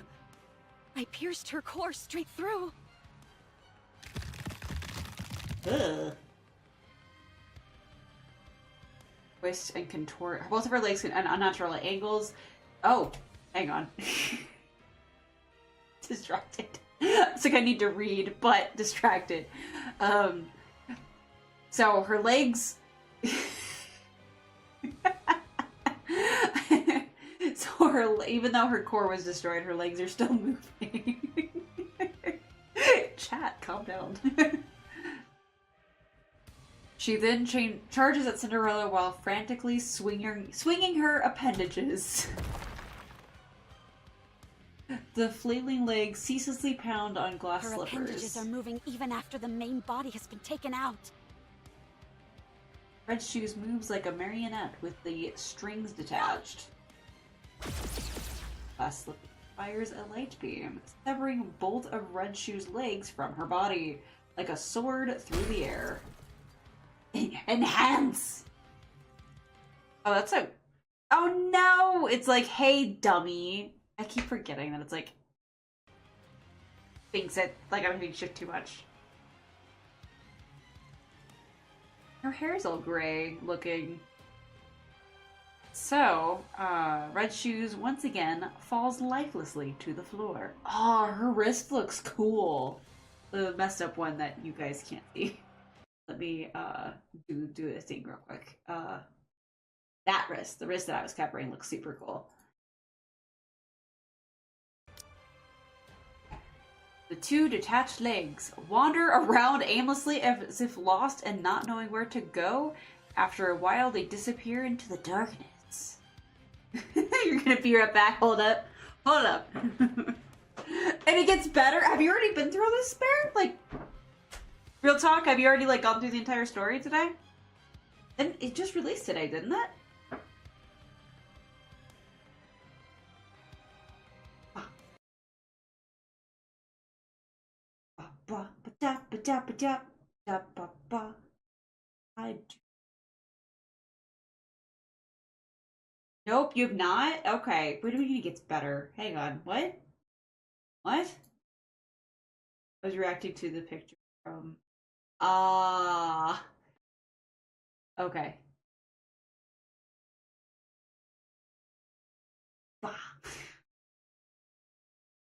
I pierced her core straight through. Ugh. Twist and contort. Both of her legs at unnatural angles. Oh, hang on. Distracted. It's like I need to read, but distracted. So her legs. So her, even though her core was destroyed, her legs are still moving. Chat, calm down. She then charges at Cinderella while frantically swinging her appendages. The flailing legs ceaselessly pound on glass Her slippers. appendages are moving even after the main body has been taken out. Red Shoes moves like a marionette with the strings detached. Glass slipper fires a light beam, severing a bolt of Red Shoes' legs from her body, like a sword through the air. Enhance! Oh, that's a... Oh no! It's like, hey, dummy. I keep forgetting that it's like... Thinks it like I'm being shit too much. Her hair's all gray looking. So, Red Shoes once again falls lifelessly to the floor. Oh, her wrist looks cool. The messed up one that you guys can't see. Let me do a thing real quick. That wrist, the wrist that I was covering, looks super cool. The two detached legs wander around aimlessly as if lost and not knowing where to go. After a while, they disappear into the darkness. You're gonna be right back. Hold up. Hold up. And it gets better. Have you already been through this, Bear? Like, real talk, have you already like gone through the entire story today? And it just released today, didn't it? Nope, you've not? Okay. What do you mean it gets better? Hang on. What? What? I was reacting to the picture from... Ah. Okay.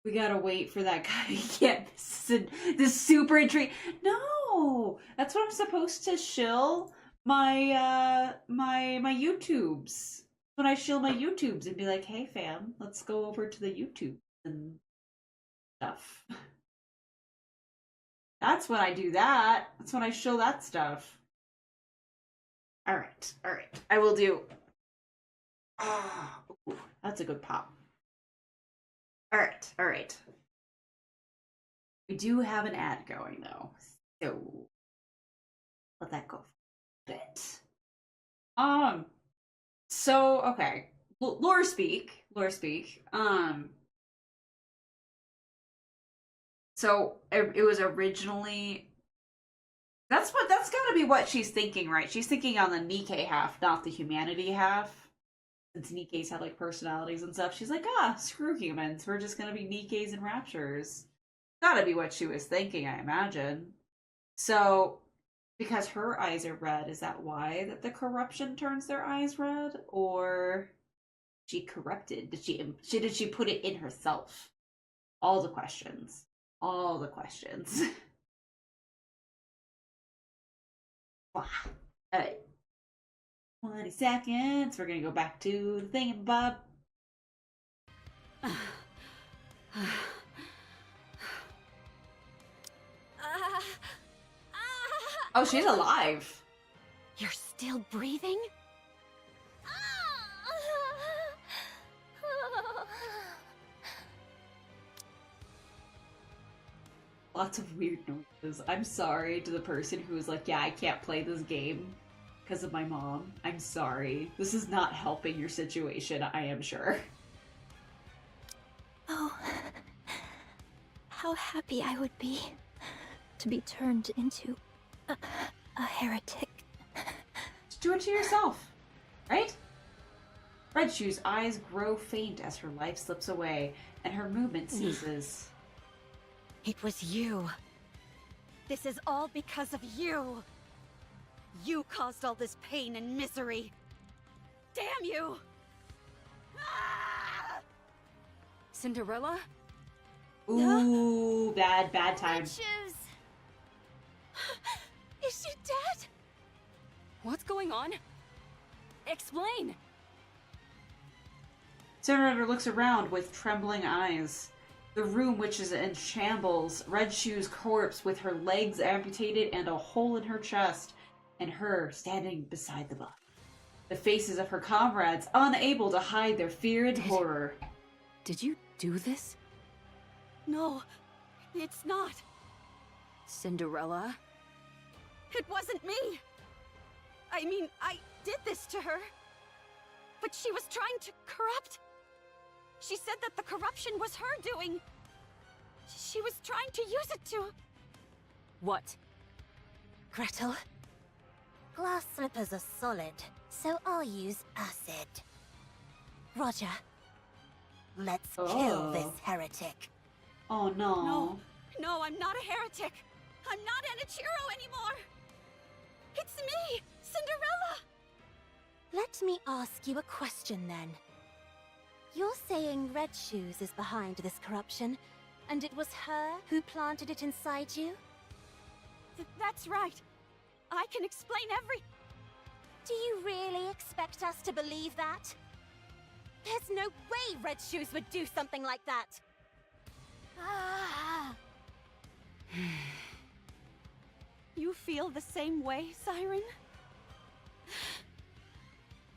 We gotta wait for that guy to get this super intrigue. No! That's what I'm supposed to shill my my YouTubes. When I shill my YouTubes and be like, hey fam, let's go over to the YouTube and stuff. That's when I do that. That's when I shill that stuff. Alright, alright. I will do. Ooh, that's a good pop. Alright, alright. We do have an ad going though, so let that go for a bit. So okay. Lore speak. So it was originally that's gotta be what she's thinking, right? She's thinking on the Nikke half, not the humanity half. Since Nikke's have like personalities and stuff, she's like, screw humans. We're just gonna be Nikkes and Raptures. Gotta be what she was thinking, I imagine. So, because her eyes are red, is that why that the corruption turns their eyes red? Or she corrupted? Did she put it in herself? All the questions. All the questions. Wow. Alright. 20 seconds. We're gonna go back to the thingamabob. Oh, she's alive. You're still breathing? Lots of weird noises. I'm sorry to the person who was like, yeah, I can't play this game because of my mom. I'm sorry. This is not helping your situation, I am sure. Oh, how happy I would be to be turned into a heretic. Just do it to yourself, right? Red Shoe's eyes grow faint as her life slips away and her movement ceases. It was you. This is all because of you. You caused all this pain and misery. Damn you! Ah! Cinderella? Ooh, bad time. Is she dead? What's going on? Explain! Cinderella looks around with trembling eyes. The room, which is in shambles, Red Shoe's corpse with her legs amputated and a hole in her chest, and her standing beside the body. The faces of her comrades, unable to hide their fear and horror. Did you do this? No, it's not. Cinderella? It wasn't me. I mean, I did this to her. But she was trying to corrupt. She said that the corruption was her doing. She was trying to use it to... What? Gretel? Glass slippers are solid, so I'll use acid. Roger. Let's kill this heretic. Oh no. No, I'm not a heretic. I'm not Enichiro anymore. It's me, Cinderella. Let me ask you a question then. You're saying Red Shoes is behind this corruption, and it was her who planted it inside you? That's right. I can explain every... Do you really expect us to believe that? There's no way Red Shoes would do something like that! Ah! You feel the same way, Siren?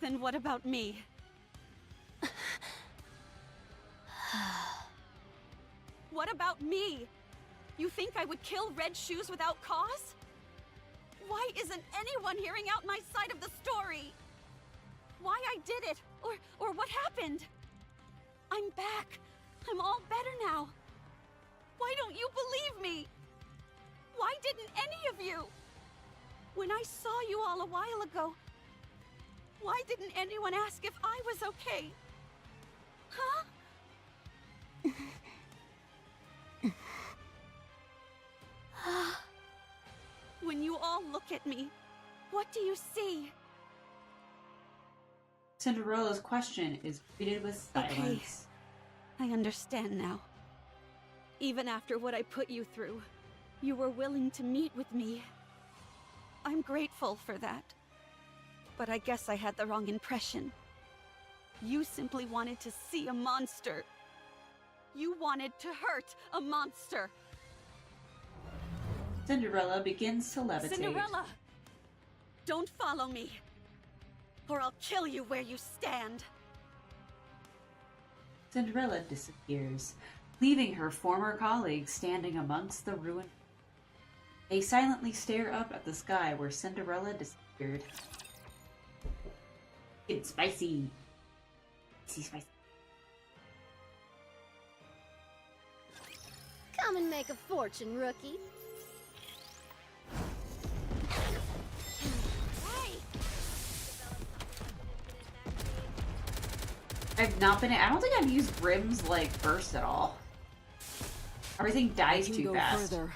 Then what about me? What about me? You think I would kill Red Shoes without cause? Why isn't anyone hearing out my side of the story? Why I did it, or what happened? I'm back. I'm all better now. Why don't you believe me? Why didn't any of you? When I saw you all a while ago, why Why didn't anyone ask if I was okay? Huh? When you all look at me, what do you see? Cinderella's question is greeted with silence. Okay, I understand now. Even after what I put you through, you were willing to meet with me. I'm grateful for that. But I guess I had the wrong impression. You simply wanted to see a monster. You wanted to hurt a monster. Cinderella begins to levitate. Cinderella! Don't follow me, or I'll kill you where you stand. Cinderella disappears, leaving her former colleagues standing amongst the ruins. They silently stare up at the sky where Cinderella disappeared. It's spicy. Spicy. Come and make a fortune, rookie. I've not been. I don't think I've used Brim's like burst at all. Everything dies too fast. Further.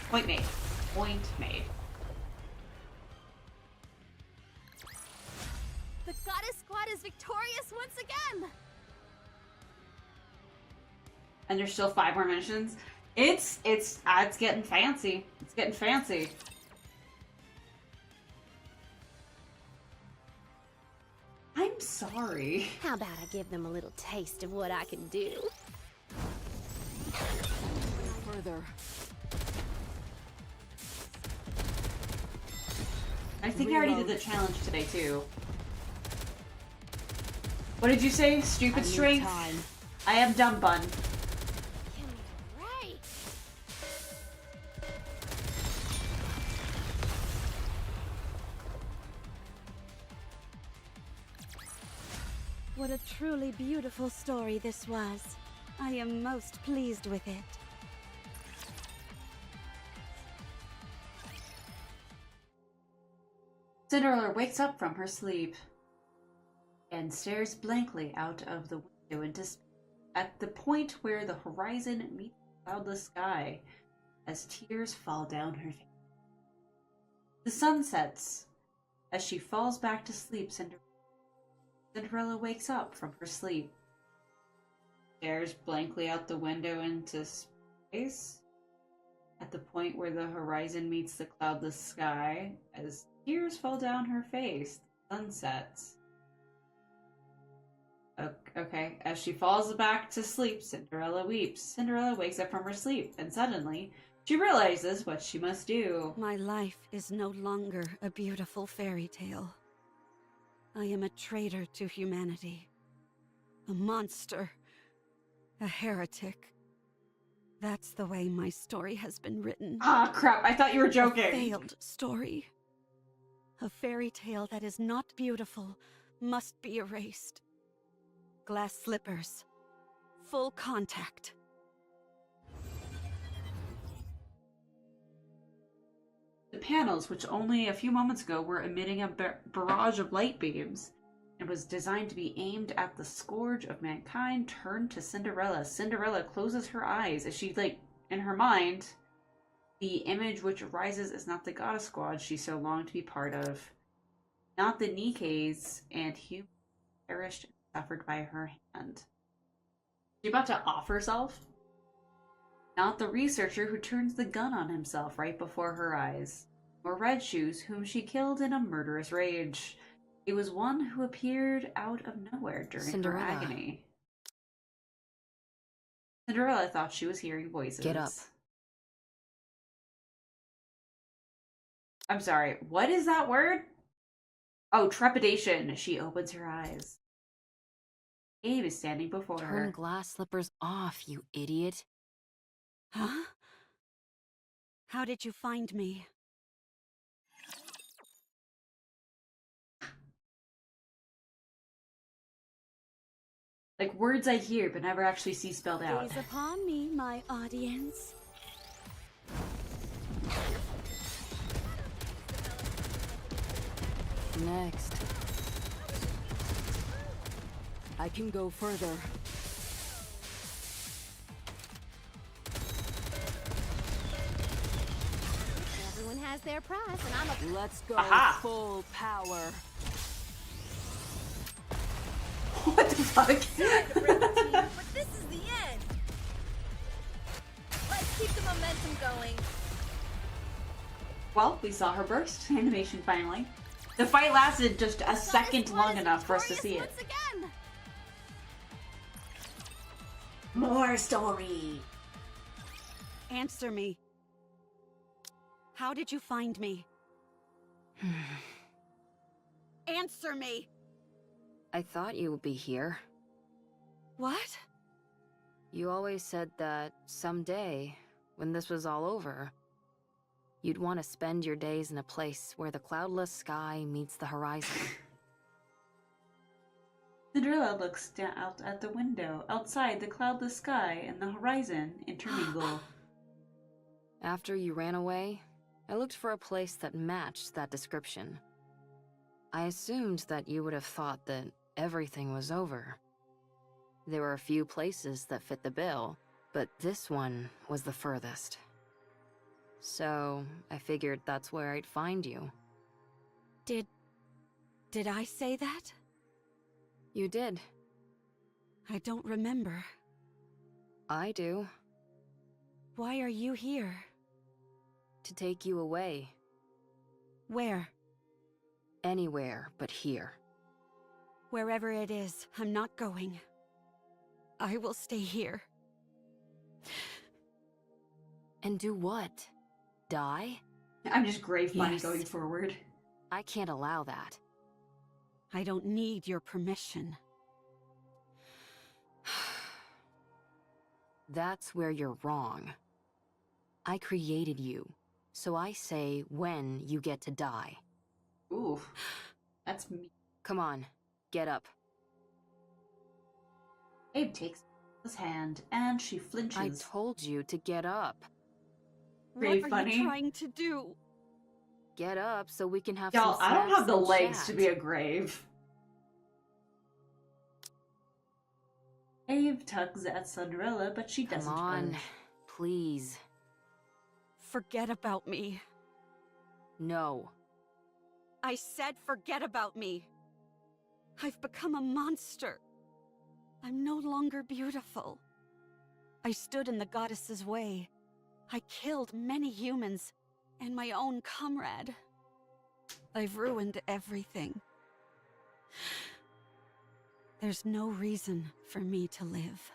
Point made. Point made. The goddess squad is victorious once again! And there's still 5 more missions. It's getting fancy. It's getting fancy. I'm sorry. How about I give them a little taste of what I can do? Further. I think I already did the challenge today too. What did you say? Stupid strength? I am dumb bun. Right. What a truly beautiful story this was. I am most pleased with it. Cinderella wakes up from her sleep and stares blankly out of the window into space at the point where the horizon meets the cloudless sky as tears fall down her face. The sun sets as she falls back to sleep. Cinderella wakes up from her sleep, stares blankly out the window into space at the point where the horizon meets the cloudless sky as tears fall down her face. The sun sets. Okay, as she falls back to sleep, Cinderella weeps. Cinderella wakes up from her sleep, and suddenly, she realizes what she must do. My life is no longer a beautiful fairy tale. I am a traitor to humanity. A monster. A heretic. That's the way my story has been written. Ah, crap, I thought you were joking. A failed story. A fairy tale that is not beautiful must be erased. Glass slippers. Full contact. The panels, which only a few moments ago were emitting a barrage of light beams and was designed to be aimed at the scourge of mankind, turned to Cinderella. Cinderella closes her eyes as she, in her mind, the image which arises is not the goddess squad she so longed to be part of, not the Nikkes and humans perished and suffered by her hand. She's about to off herself? Not the researcher who turns the gun on himself right before her eyes, or Red Shoes, whom she killed in a murderous rage. It was one who appeared out of nowhere during Cinderella. her agony. Cinderella thought she was hearing voices. Get up. I'm sorry, what is that word? Oh, trepidation. She opens her eyes. Abe is standing before her. Turn glass slippers off, you idiot. Huh? How did you find me? Like words I hear but never actually see spelled out. Gaze upon me, my audience. Next. I can go further. Everyone has their price, and I'm a... Let's go full power. What the fuck? But this is the end. Let's keep the momentum going. Well, we saw her burst animation finally. The fight lasted just a second long enough for us to see it. Again. More story. Answer me. How did you find me? Answer me! I thought you would be here. What? You always said that someday, when this was all over, you'd want to spend your days in a place where the cloudless sky meets the horizon. Cinderella looks out at the window. Outside, the cloudless sky and the horizon intermingle. After you ran away, I looked for a place that matched that description. I assumed that you would have thought that everything was over. There were a few places that fit the bill, but this one was the furthest. So, I figured that's where I'd find you. Did I say that? You did. I don't remember. I do. Why are you here? To take you away. Where? Anywhere but here. Wherever it is, I'm not going. I will stay here. And do what? Die? I'm just grave money Yes. going forward. I can't allow that. I don't need your permission. That's where you're wrong. I created you, so I say when you get to die. Ooh, that's me. Come on, get up. Abe takes his hand and she flinches. I told you to get up. Grave What are bunny. you trying to do? Get up so we can have Y'all, some I don't snacks have the and legs chat. to be a grave. Abe tugs at Cinderella, but she doesn't. Come on, budge. please. Forget about me. No. I said forget about me. I've become a monster. I'm no longer beautiful. I stood in the goddess's way. I killed many humans and my own comrade. I've ruined everything. There's no reason for me to live.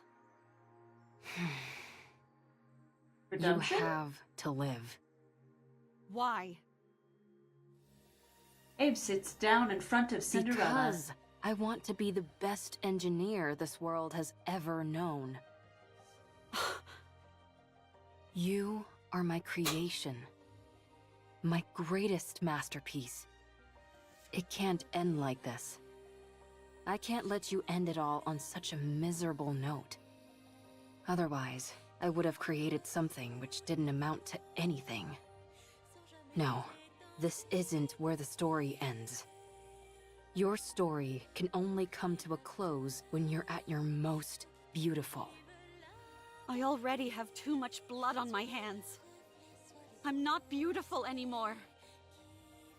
Redemption? You have to live. Why? Abe sits down in front of Cinderella. Because I want to be the best engineer this world has ever known. You are my creation. My greatest masterpiece. It can't end like this. I can't let you end it all on such a miserable note. Otherwise, I would have created something which didn't amount to anything. No, this isn't where the story ends. Your story can only come to a close when you're at your most beautiful. I already have too much blood on my hands. I'm not beautiful anymore.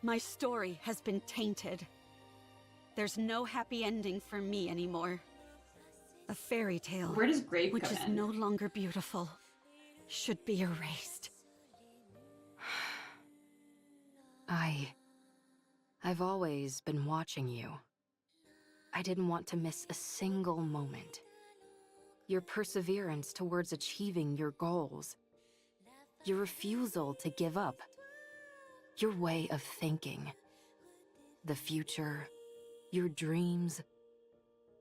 My story has been tainted. There's no happy ending for me anymore. A fairy tale, Where does grave which come is in? no longer beautiful, should be erased. I've always been watching you. I didn't want to miss a single moment. Your perseverance towards achieving your goals. Your refusal to give up. Your way of thinking. The future. Your dreams.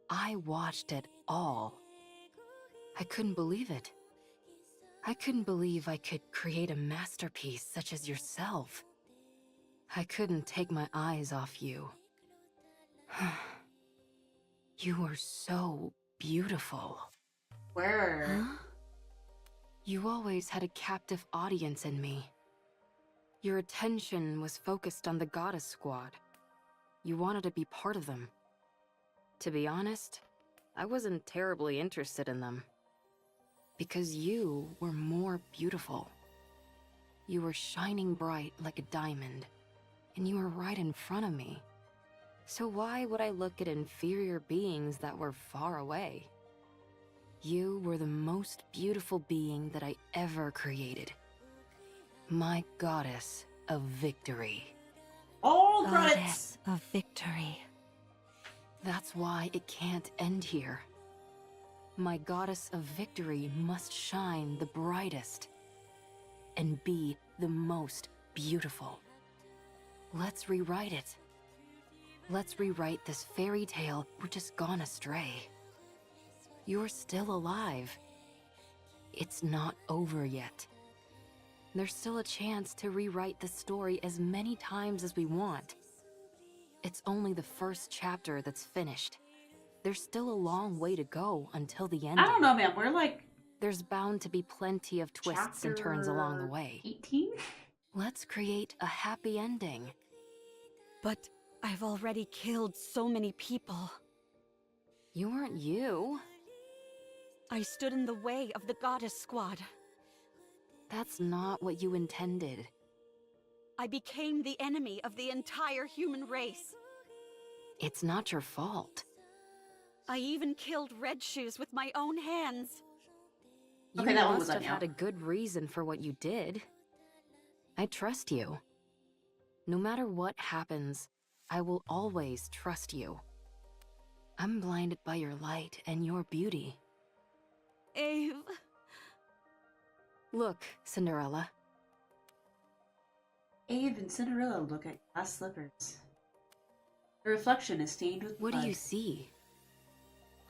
I watched it all. I couldn't believe it. I couldn't believe I could create a masterpiece such as yourself. I couldn't take my eyes off you. You were so beautiful. Where? Huh? You always had a captive audience in me. Your attention was focused on the goddess squad. You wanted to be part of them. To be honest, I wasn't terribly interested in them. Because you were more beautiful. You were shining bright like a diamond, and you were right in front of me. So why would I look at inferior beings that were far away? You were the most beautiful being that I ever created. My goddess of victory. All Goddess of victory. That's why it can't end here. My goddess of victory must shine the brightest and be the most beautiful. Let's rewrite it. Let's rewrite this fairy tale which has gone astray. You're still alive. It's not over yet. There's still a chance to rewrite the story as many times as we want. It's only the first chapter that's finished. There's still a long way to go until the end. I don't know, man. We're like... There's bound to be plenty of twists and turns along the way. 18? Let's create a happy ending. But I've already killed so many people. You weren't you. I stood in the way of the Goddess Squad. That's not what you intended. I became the enemy of the entire human race. It's not your fault. I even killed Red Shoes with my own hands. You Okay, that one must was have on had you. a good reason for what you did. I trust you. No matter what happens, I will always trust you. I'm blinded by your light and your beauty. Ave... Look, Cinderella. Ave and Cinderella look at glass slippers. The reflection is stained with blood. What do you see?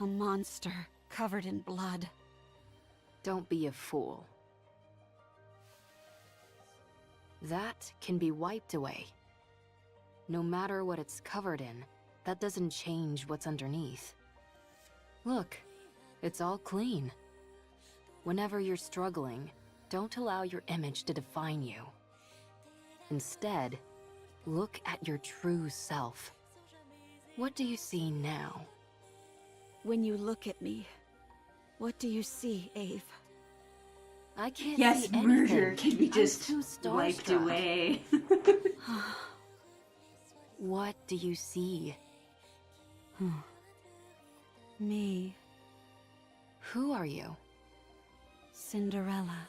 A monster covered in blood. Don't be a fool. That can be wiped away. No matter what it's covered in, that doesn't change what's underneath. Look, it's all clean. Whenever you're struggling, don't allow your image to define you. Instead, look at your true self. What do you see now? When you look at me, what do you see, Ave? I can't Yes, see anything. murder can be I'm just too wiped starstruck. away. What do you see? Me, Who are you? Cinderella.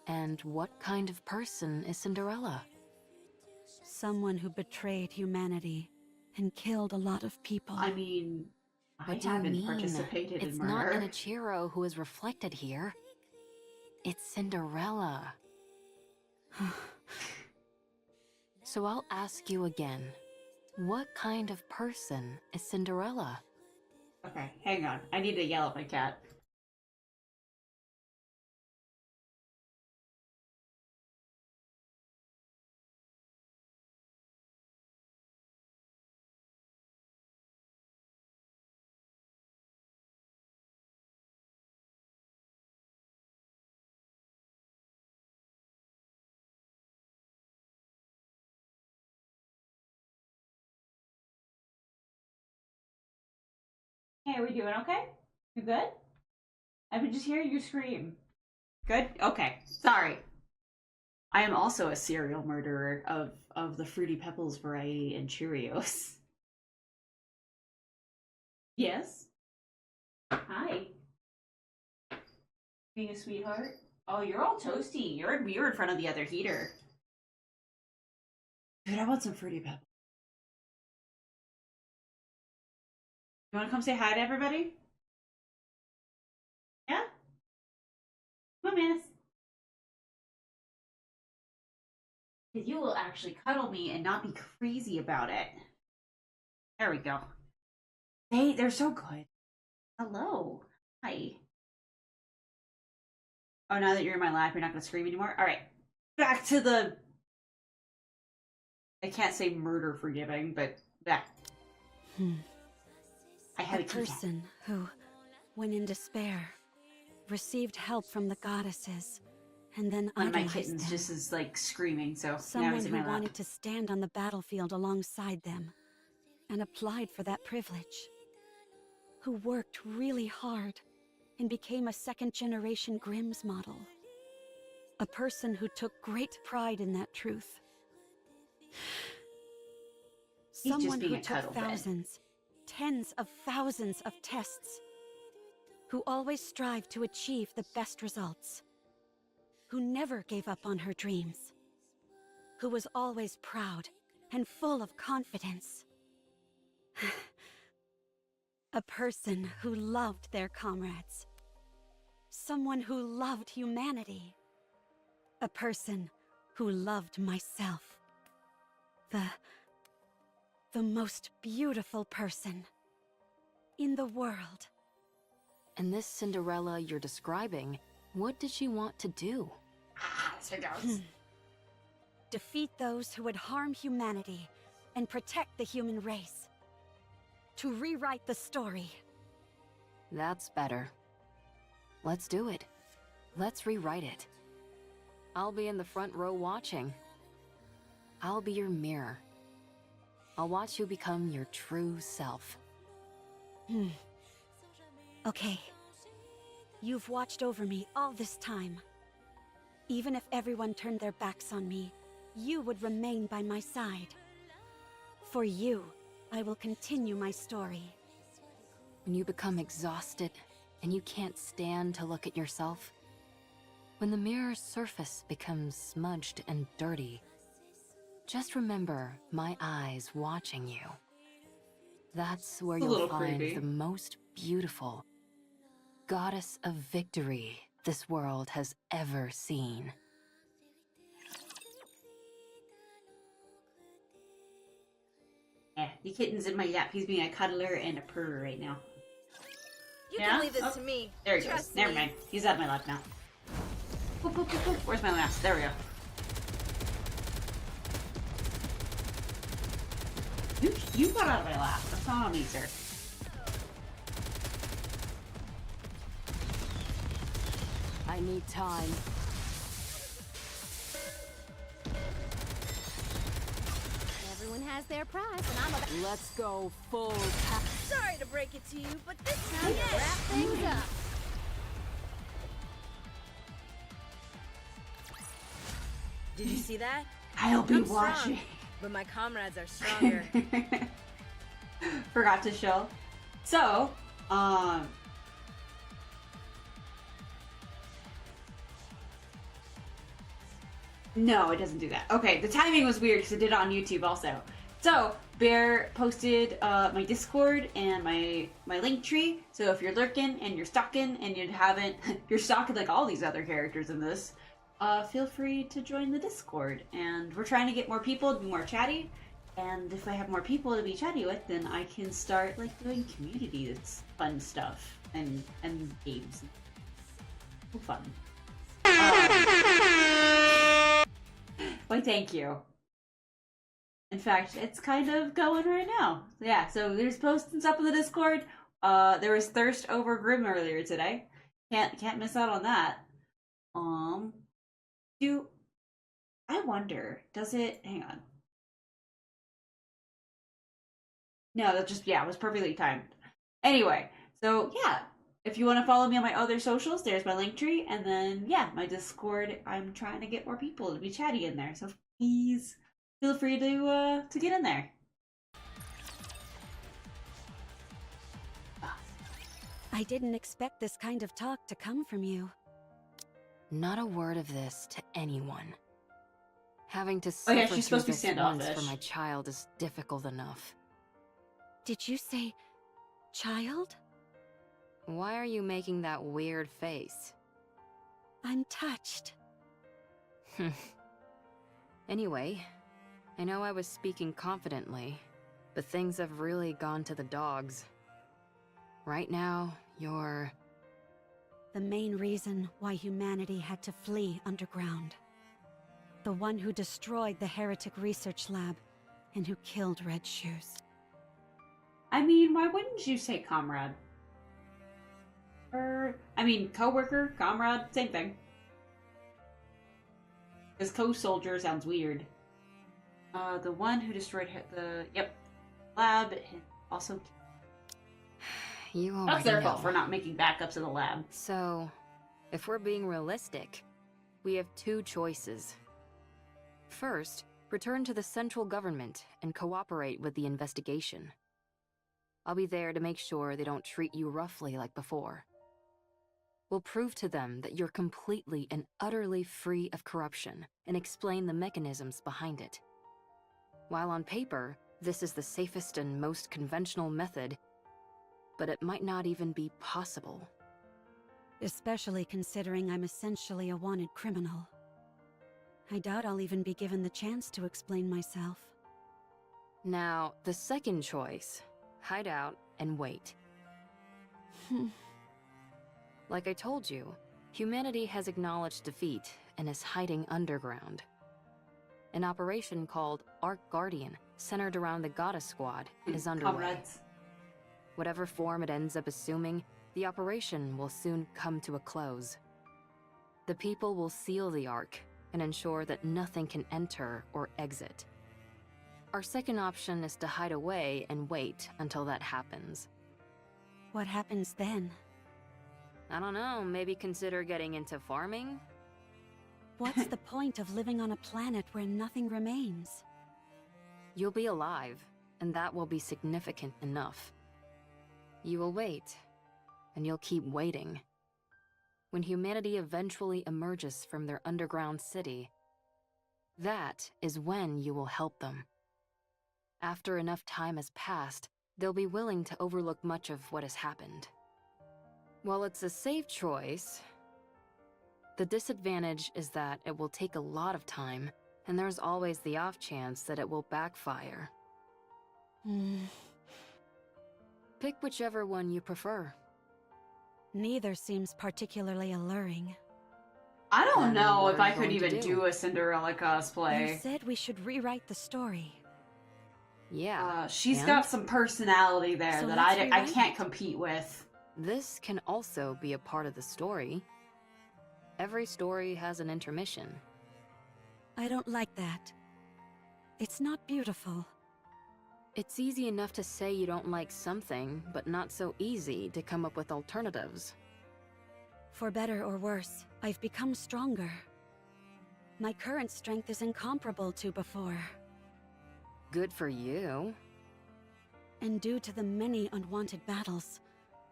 And what kind of person is Cinderella? Someone who betrayed humanity and killed a lot of people. I mean, I What do you haven't mean? participated It's in not murder. an Ichiro who is reflected here. It's Cinderella. So I'll ask you again. What kind of person is Cinderella? Okay, hang on. I need to yell at my cat. Hey, are we doing okay? You good? I would just hear you scream. Good? Okay. Sorry. I am also a serial murderer of the Fruity Pebbles variety and Cheerios. Yes? Hi. Being a sweetheart? Oh, you're all toasty. You're in front of the other heater. Dude, I want some Fruity Pebbles. You want to come say hi to everybody? Yeah? Come on, Manus. Because you will actually cuddle me and not be crazy about it. There we go. They're so good. Hello. Hi. Oh, now that you're in my lap, you're not going to scream anymore? Alright. Back to the... I can't say murder forgiving, but back. I had A a key cat. person who, when in despair, received help from the goddesses and then One of my idolized kittens them. just is like screaming, so now Someone he's in who my lap. wanted to stand on the battlefield alongside them and applied for that privilege. Who worked really hard and became a second-generation Grimm's model. A person who took great pride in that truth. He's just Someone being who a took cuddle thousands, tens of thousands of tests. Who always strived to achieve the best results. Who never gave up on her dreams. Who was always proud and full of confidence. A person who loved their comrades. Someone who loved humanity. A person who loved myself. The most beautiful person in the world. And this Cinderella you're describing, what did she want to do? Defeat those who would harm humanity and protect the human race. To rewrite the story. That's better. Let's do it. Let's rewrite it. I'll be in the front row watching. I'll be your mirror. I'll watch you become your true self. Okay. You've watched over me all this time. Even if everyone turned their backs on me, you would remain by my side. For you, I will continue my story. When you become exhausted and you can't stand to look at yourself, when the mirror's surface becomes smudged and dirty, just remember my eyes watching you. That's where you'll find the most beautiful goddess of victory this world has ever seen. Yeah, the kitten's in my lap. He's being a cuddler and a purr right now. You can leave this to me. There he goes. Trust Never me. mind. He's out of my lap now. Boop, boop, boop, boop. Where's my last? There we go. You got out of my lap. That's not on me, sir. I need time. Everyone has their price, and I'm about. Let's go full Sorry to break it to you, but this Time to wrap things up. Did you see that? I'll be I'm strong, watching. but my comrades are stronger. Forgot to show. So, no, it doesn't do that. Okay, the timing was weird because it did it on YouTube also. So, Bear posted my Discord and my link tree. So if you're lurking and you're stalking and you haven't, you're stalking like all these other characters in this, feel free to join the Discord. And we're trying to get more people to be more chatty. And if I have more people to be chatty with, then I can start like doing community that's fun stuff and games. Fun. Why, thank you. In fact, it's kind of going right now. Yeah, so there's posting stuff in the Discord. There was Thirst over Grimm earlier today. Can't miss out on that. I wonder, does it, hang on. No, that just, yeah, it was perfectly timed. Anyway, so yeah, if you want to follow me on my other socials, there's my link tree, and then yeah, my Discord. I'm trying to get more people to be chatty in there, so please feel free to get in there. I didn't expect this kind of talk to come from you. Not a word of this to anyone. Having to Oh suffer yeah, she's through supposed to be this once standoffish. for my child is difficult enough. Did you say child? Why are you making that weird face? I'm touched. Anyway, I know I was speaking confidently, but things have really gone to the dogs. Right now, you're... The main reason why humanity had to flee underground. The one who destroyed the heretic research lab and who killed Red Shoes. I mean, why wouldn't you say comrade? I mean, coworker, comrade, same thing. His co-soldier sounds weird. The one who destroyed the lab also. You already That's their know. fault for not making backups of the lab. So, if we're being realistic, we have two choices. First, return to the central government and cooperate with the investigation. I'll be there to make sure they don't treat you roughly like before. We'll prove to them that you're completely and utterly free of corruption and explain the mechanisms behind it. While on paper, this is the safest and most conventional method, but it might not even be possible. Especially considering I'm essentially a wanted criminal. I doubt I'll even be given the chance to explain myself. Now, the second choice, hide out and wait. Like I told you, humanity has acknowledged defeat and is hiding underground. An operation called Ark Guardian, centered around the Goddess Squad, is underway. Comrades. Whatever form it ends up assuming, the operation will soon come to a close. The people will seal the Ark and ensure that nothing can enter or exit. Our second option is to hide away and wait until that happens. What happens then? I don't know, maybe consider getting into farming? What's the point of living on a planet where nothing remains? You'll be alive, and that will be significant enough. You will wait, and you'll keep waiting. When humanity eventually emerges from their underground city, that is when you will help them. After enough time has passed, they'll be willing to overlook much of what has happened. While it's a safe choice, the disadvantage is that it will take a lot of time, and there's always the off chance that it will backfire. Pick whichever one you prefer. Neither seems particularly alluring. I don't know what if are I you could going to even do? do a Cinderella cosplay. You said we should rewrite the story. Yeah. She's and got some personality there So that let's I rewrite can't it. compete with. This can also be a part of the story. Every story has an intermission. I don't like that. It's not beautiful. It's easy enough to say you don't like something, but not so easy to come up with alternatives. For better or worse, I've become stronger. My current strength is incomparable to before. Good for you. And due to the many unwanted battles,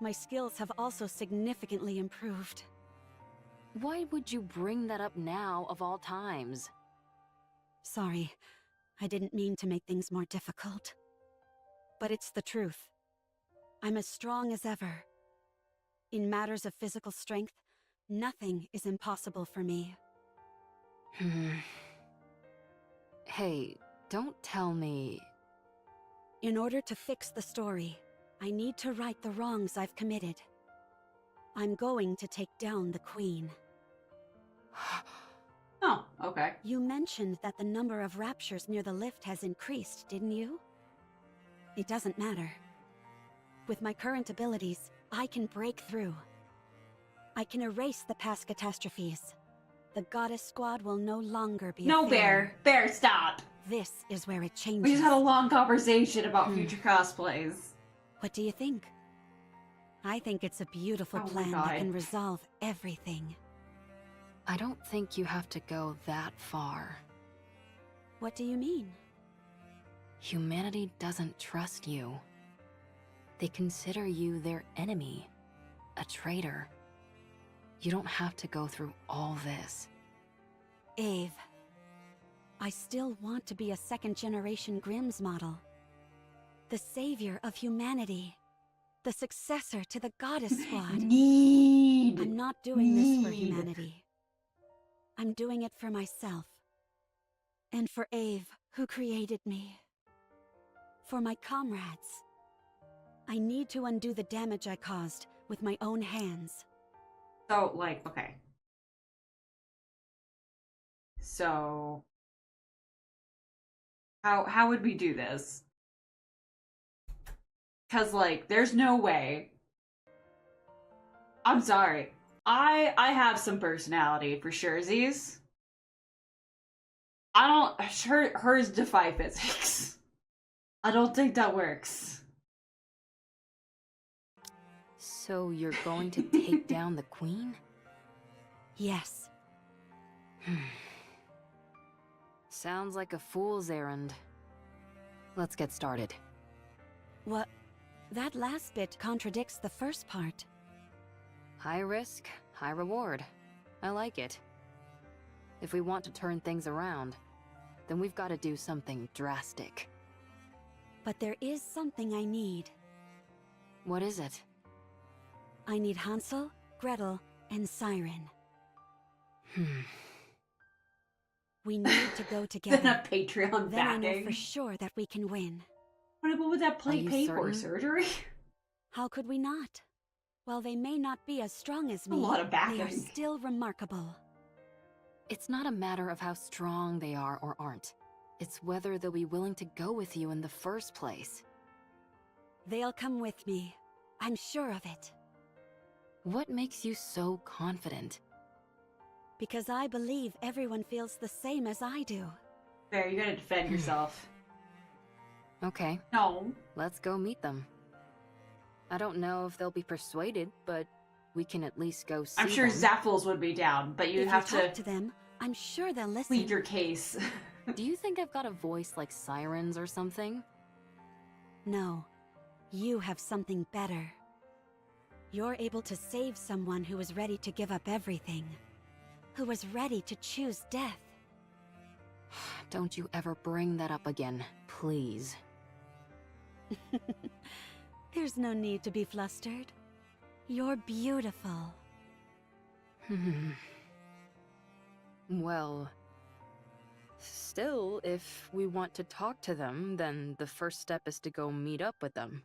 my skills have also significantly improved. Why would you bring that up now of all times? Sorry, I didn't mean to make things more difficult. But it's the truth. I'm as strong as ever. In matters of physical strength, nothing is impossible for me. Hey, don't tell me... In order to fix the story, I need to right the wrongs I've committed. I'm going to take down the Queen. Oh, okay. You mentioned that the number of raptures near the lift has increased, didn't you? It doesn't matter. With my current abilities, I can break through. I can erase the past catastrophes. The Goddess Squad will no longer be No, a failure. Bear, stop. This is where it changes. We just had a long conversation about future cosplays. What do you think? I think it's a beautiful Oh my plan God. that can resolve everything. I don't think you have to go that far. What do you mean? Humanity doesn't trust you. They consider you their enemy, a traitor. You don't have to go through all this. Ave, I still want to be a second-generation Grimm's model. The savior of humanity. The successor to the Goddess Squad. I'm not doing this for humanity. I'm doing it for myself. And for Ave, who created me. For my comrades. I need to undo the damage I caused with my own hands. So, like, okay. So, how would we do this? Because, like, there's no way. I'm sorry. I have some personality for sure, Z's. I don't. Hers defy physics. I don't think that works. So you're going to take down the queen? Yes. Sounds like a fool's errand. Let's get started. What? That last bit contradicts the first part. High risk, high reward. I like it. If we want to turn things around, then we've got to do something drastic. But there is something I need. What is it? I need Hansel, Gretel, and Siren. We need to go together. Then a Patreon Then I know backing. for sure that we can win. But would that pay for surgery? How could we not? While they may not be as strong as me, A lot of they are backing. still remarkable. It's not a matter of how strong they are or aren't. It's whether they'll be willing to go with you in the first place. They'll come with me. I'm sure of it. What makes you so confident? Because I believe everyone feels the same as I do. Fair, you gotta defend yourself. Okay. No. Let's go meet them. I don't know if they'll be persuaded, but we can at least go see I'm sure them. Zaffles would be down, but you If have you talk to them, I'm sure they'll listen. plead your case. Do you think I've got a voice like sirens or something? No. You have something better. You're able to save someone who was ready to give up everything. Who was ready to choose death. Don't you ever bring that up again, please. There's no need to be flustered. You're beautiful. Well, still, if we want to talk to them, then the first step is to go meet up with them.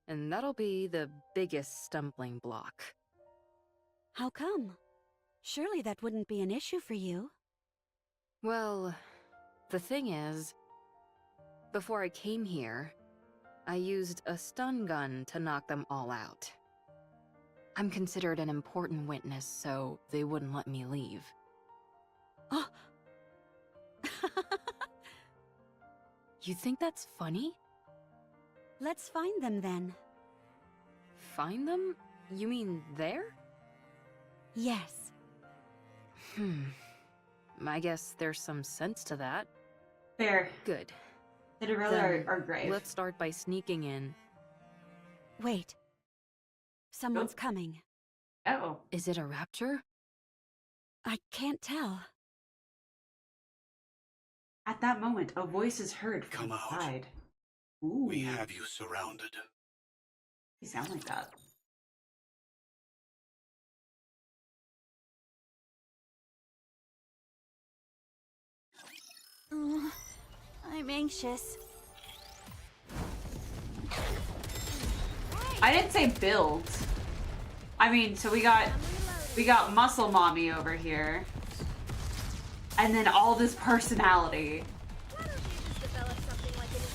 And that'll be the biggest stumbling block. How come? Surely that wouldn't be an issue for you. Well, the thing is, before I came here, I used a stun gun to knock them all out. I'm considered an important witness, so they wouldn't let me leave. Oh. You think that's funny? Let's find them then. Find them? You mean there? Yes. I guess there's some sense to that. Fair. Good. Cinderella Then are grave. let's start by sneaking in. Wait. Someone's coming. Oh. Is it a rapture? I can't tell. At that moment, a voice is heard from Come out. inside. Ooh. We have you surrounded. You sound like that. I'm anxious. I didn't say build. I mean, so we got Muscle Mommy over here. And then all this personality.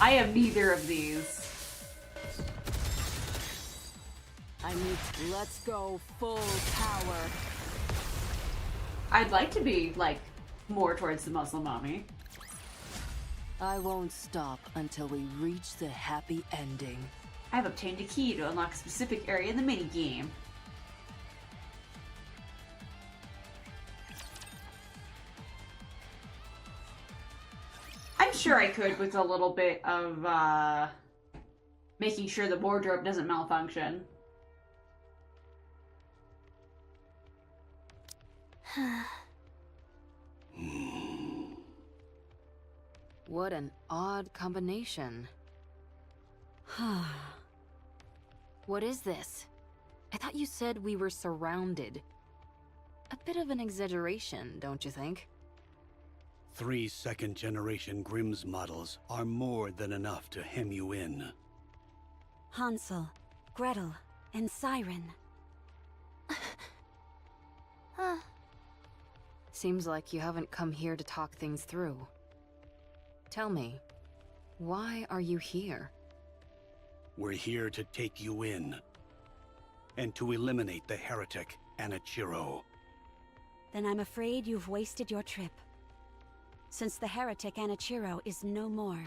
I am neither of these. I need let's go full power. I'd like to be, like, more towards the Muscle Mommy. I won't stop until we reach the happy ending. I've obtained a key to unlock a specific area in the minigame. I'm sure I could with a little bit of, making sure the wardrobe doesn't malfunction. What an odd combination. What is this? I thought you said we were surrounded. A bit of an exaggeration, don't you think? 3 second-generation Grimm's models are more than enough to hem you in. Hansel, Gretel, and Siren. Seems like you haven't come here to talk things through. Tell me, why are you here? We're here to take you in. And to eliminate the heretic, Anichiro. Then I'm afraid you've wasted your trip. since the heretic Anichiro is no more.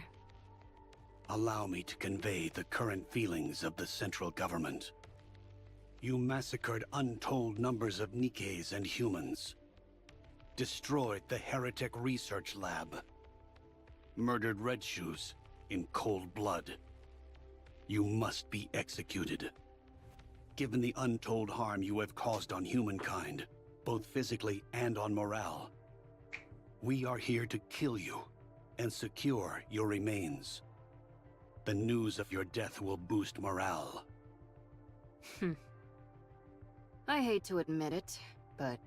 Allow me to convey the current feelings of the central government. You massacred untold numbers of Nikkes and humans, destroyed the heretic research lab, murdered Red Shoes in cold blood. You must be executed. Given the untold harm you have caused on humankind, both physically and on morale, we are here to kill you and secure your remains. The news of your death will boost morale. I hate to admit it, but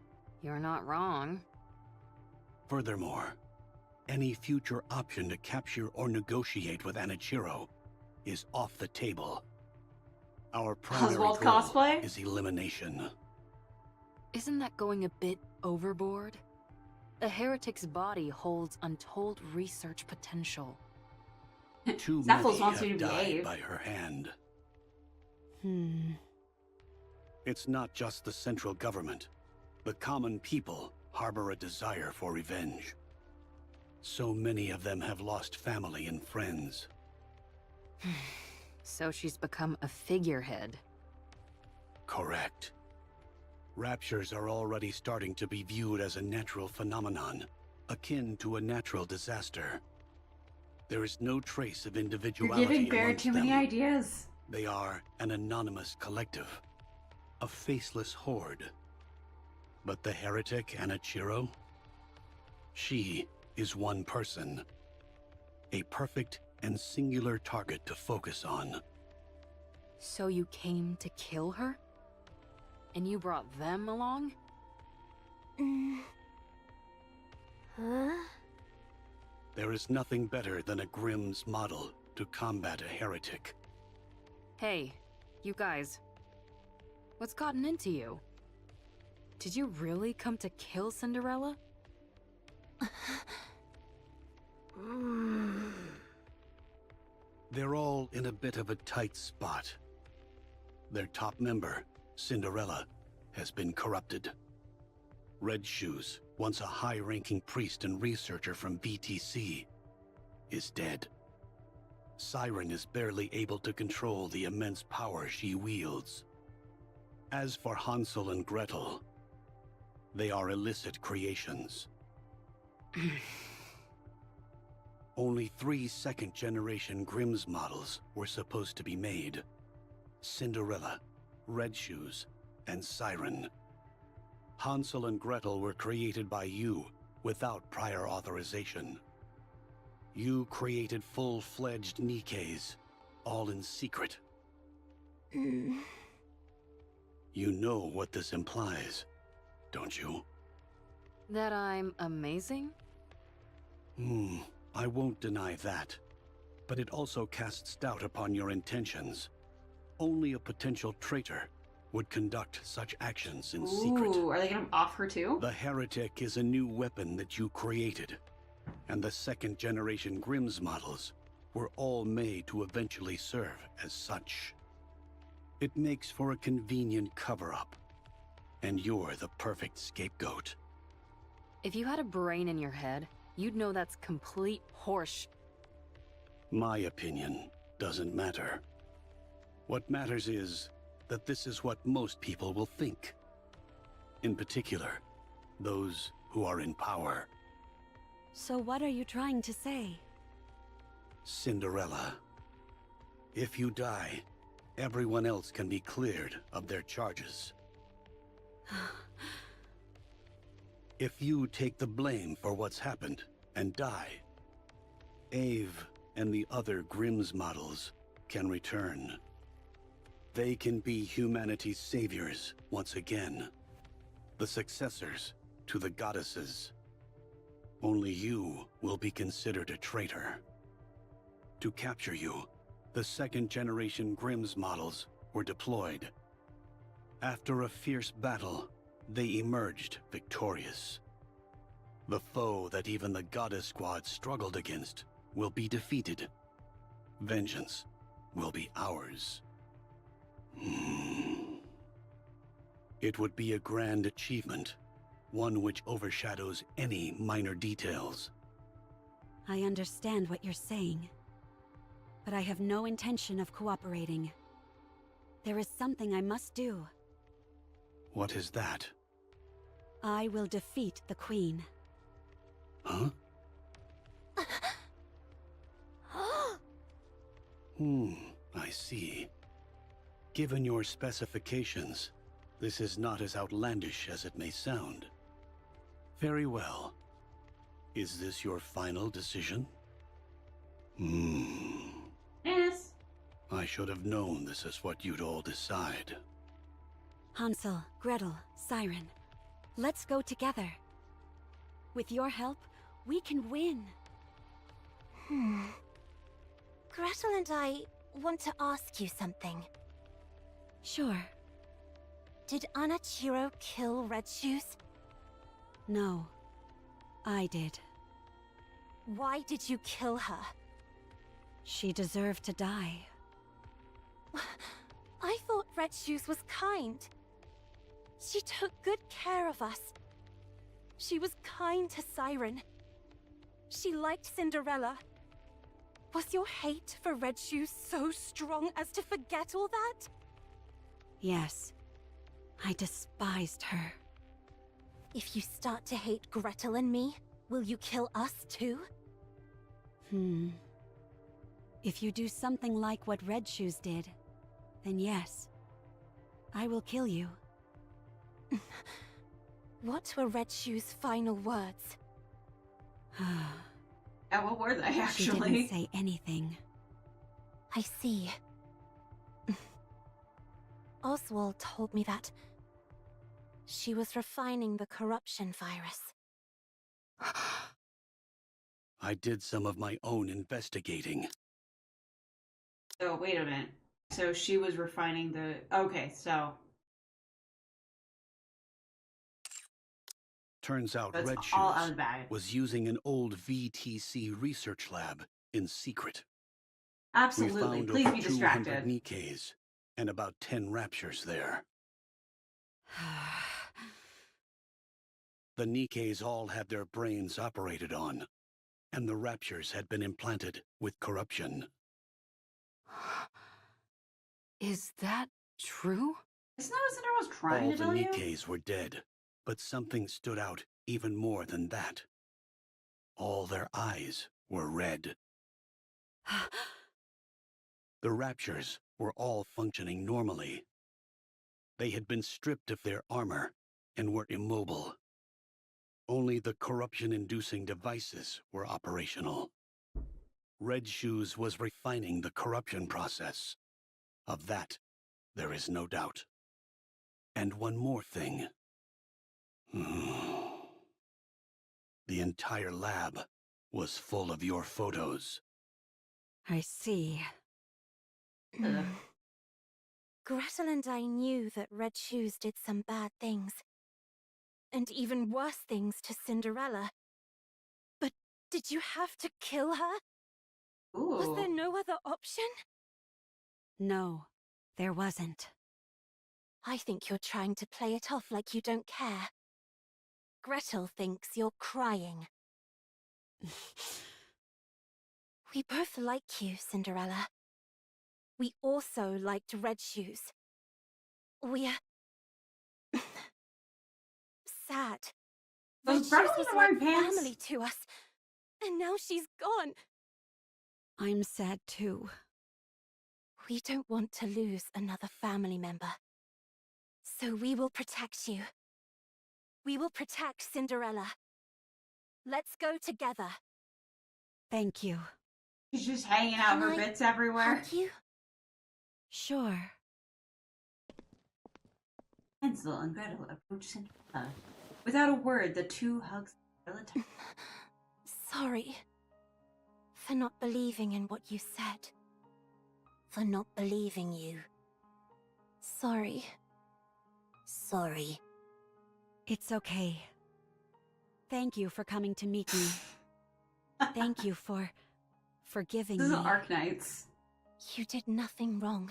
you're not wrong. Furthermore, any future option to capture or negotiate with Anichiro is off the table. Our primary Oswald goal cosplay? is elimination. Isn't that going a bit overboard? The heretic's body holds untold research potential. Too Zaphos many wants you have to died behave. by her hand. It's not just the central government. The common people harbor a desire for revenge. So many of them have lost family and friends. So she's become a figurehead. Correct. Raptures are already starting to be viewed as a natural phenomenon, akin to a natural disaster. There is no trace of You're individuality giving Bear amongst too many them. ideas. They are an anonymous collective, a faceless horde. But the heretic Anichiro? She is one person. A perfect and singular target to focus on. So you came to kill her? And you brought them along? Huh? There is nothing better than a Grimm's model to combat a heretic. Hey, you guys. What's gotten into you? Did you really come to kill Cinderella? They're all in a bit of a tight spot. Their top member, Cinderella, has been corrupted. Red Shoes, once a high-ranking priest and researcher from BTC, is dead. Siren is barely able to control the immense power she wields. As for Hansel and Gretel, they are illicit creations. Only 3 second-generation Grimm's models were supposed to be made. Cinderella, Red Shoes, and Siren. Hansel and Gretel were created by you without prior authorization. You created full-fledged Nikkes, all in secret. You know what this implies, don't you? That I'm amazing? I won't deny that. But it also casts doubt upon your intentions. Only a potential traitor would conduct such actions in secret. Ooh, are they gonna off her too? The heretic is a new weapon that you created, and the second-generation Grimm's models were all made to eventually serve as such. It makes for a convenient cover-up, and you're the perfect scapegoat. If you had a brain in your head, you'd know that's complete horse. My opinion doesn't matter. What matters is that this is what most people will think. In particular, those who are in power. So what are you trying to say? Cinderella. If you die, everyone else can be cleared of their charges. If you take the blame for what's happened and die, Ave and the other Grimm's models can return. They can be humanity's saviors once again, the successors to the goddesses. Only you will be considered a traitor. To capture you, the second-generation Grimm's models were deployed. After a fierce battle, they emerged victorious. The foe that even the Goddess Squad struggled against will be defeated. Vengeance will be ours. It would be a grand achievement, one which overshadows any minor details. I understand what you're saying, but I have no intention of cooperating. There is something I must do. What is that? I will defeat the Queen. Huh? I see. Given your specifications, this is not as outlandish as it may sound. Very well. Is this your final decision? Yes. I should have known this is what you'd all decide. Hansel, Gretel, Siren, let's go together. With your help, we can win. Gretel and I want to ask you something. Sure. Did Anachiro kill Red Shoes? No, I did. Why did you kill her? She deserved to die. I thought Red Shoes was kind. She took good care of us. She was kind to Siren. She liked Cinderella. Was your hate for Red Shoes so strong as to forget all that? Yes. I despised her. If you start to hate Gretel and me, will you kill us too? If you do something like what Red Shoes did, then yes. I will kill you. What were Red Shoes' final words? And what were they, actually? She didn't say anything. I see. Oswald told me that she was refining the corruption virus. I did some of my own investigating. So, wait a minute. So she was refining the... Okay, so... Turns out That's Red all out of Shoes the bag. was using an old VTC research lab in secret. Absolutely. We found Please over be 200 distracted. Nikkes and about 10 raptures there. The Nikkes all had their brains operated on, and the raptures had been implanted with corruption. Is that true? Isn't that what Cinderella was trying All to the tell you? Nikkes were dead, but something stood out even more than that. All their eyes were red. The raptures were all functioning normally. They had been stripped of their armor and were immobile. Only the corruption-inducing devices were operational. Red Shoes was refining the corruption process. Of that, there is no doubt. And one more thing. The entire lab was full of your photos. I see. Gretel and I knew that Red Shoes did some bad things. And even worse things to Cinderella. But did you have to kill her? Was there no other option? No, there wasn't. I think you're trying to play it off like you don't care. Gretel thinks you're crying. We both like you, Cinderella. We also liked Red Shoes. We're... sad. Red Those Shoes brothers was are like wearing pants. family to us. And now she's gone. I'm sad too. We don't want to lose another family member. So we will protect you. We will protect Cinderella. Let's go together. Thank you. She's just hanging out her bits everywhere. Hug you? Sure. Hansel and Gretel approach Cinderella. Without a word, the two hug Cinderella tight. Sorry. For not believing in what you said. For not believing you. Sorry. Sorry. It's okay. Thank you for coming to meet me. Thank you for forgiving This me. is Arknights. You did nothing wrong.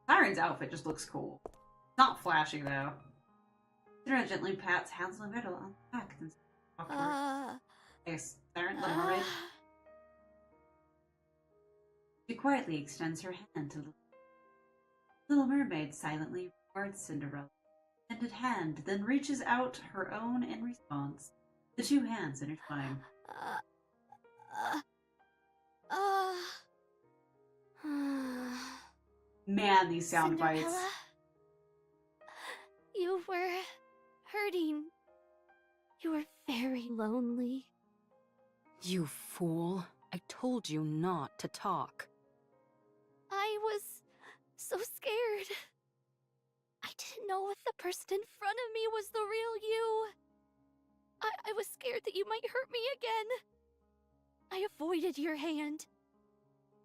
Siren's outfit just looks cool. Not flashy though. Cinderella gently pats Hansel and Gretel on the back and Awkward. I guess Little Mermaid. She quietly extends her hand to Little Mermaid silently regards Cinderella's extended hand, then reaches out her own in response. The two hands intertwine. Man, these sound bites. Cinderella, you were hurting. You were very lonely. You fool. I told you not to talk. I was so scared. I didn't know if the person in front of me was the real you. I was scared that you might hurt me again. I avoided your hand.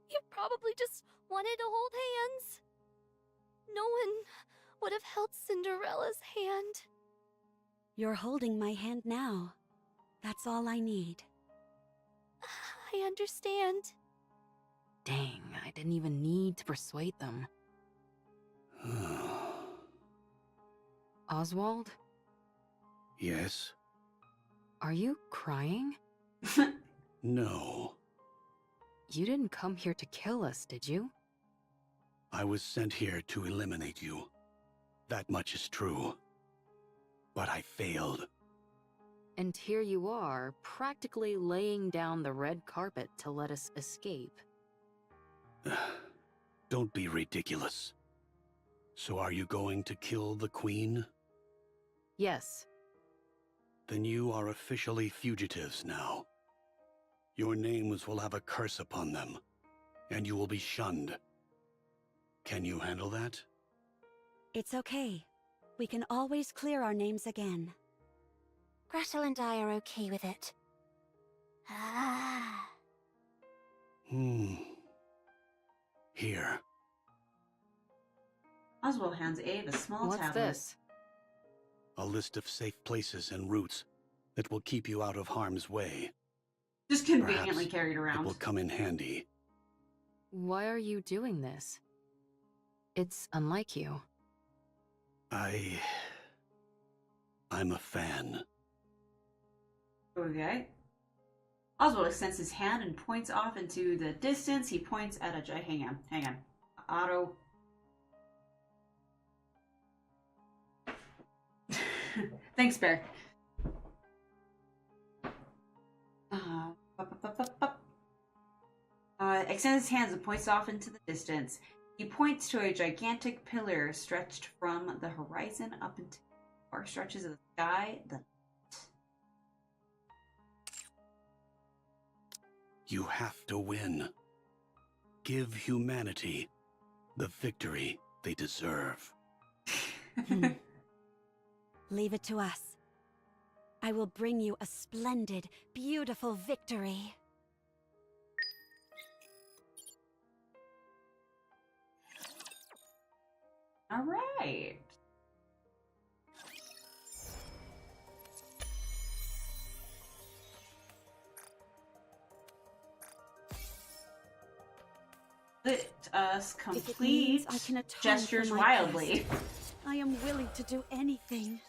You probably just wanted to hold hands. No one would have held Cinderella's hand. You're holding my hand now. That's all I need. I understand. Dang, I didn't even need to persuade them. Oswald? Yes? Are you crying? No. You didn't come here to kill us, did you? I was sent here to eliminate you. That much is true. But I failed. And here you are, practically laying down the red carpet to let us escape. Don't be ridiculous. So are you going to kill the Queen? Yes. Then you are officially fugitives now. Your names will have a curse upon them, and you will be shunned. Can you handle that? It's okay. We can always clear our names again. Gretel and I are okay with it. Here. Oswald hands Ave a small What's tablet. this? A list of safe places and routes that will keep you out of harm's way. Just conveniently Perhaps carried around. it will come in handy. Why are you doing this? It's unlike you. I'm a fan. Okay. Oswald extends his hand and points off into the distance. He points at a hang on. Otto. Thanks, Bear. Extends his hands and points off into the distance. He points to a gigantic pillar stretched from the horizon up into far stretches of the sky. You have to win. Give humanity the victory they deserve. Leave it to us. I will bring you a splendid, beautiful victory. All right. Let us complete I can atone gestures for my wildly. past. I am willing to do anything.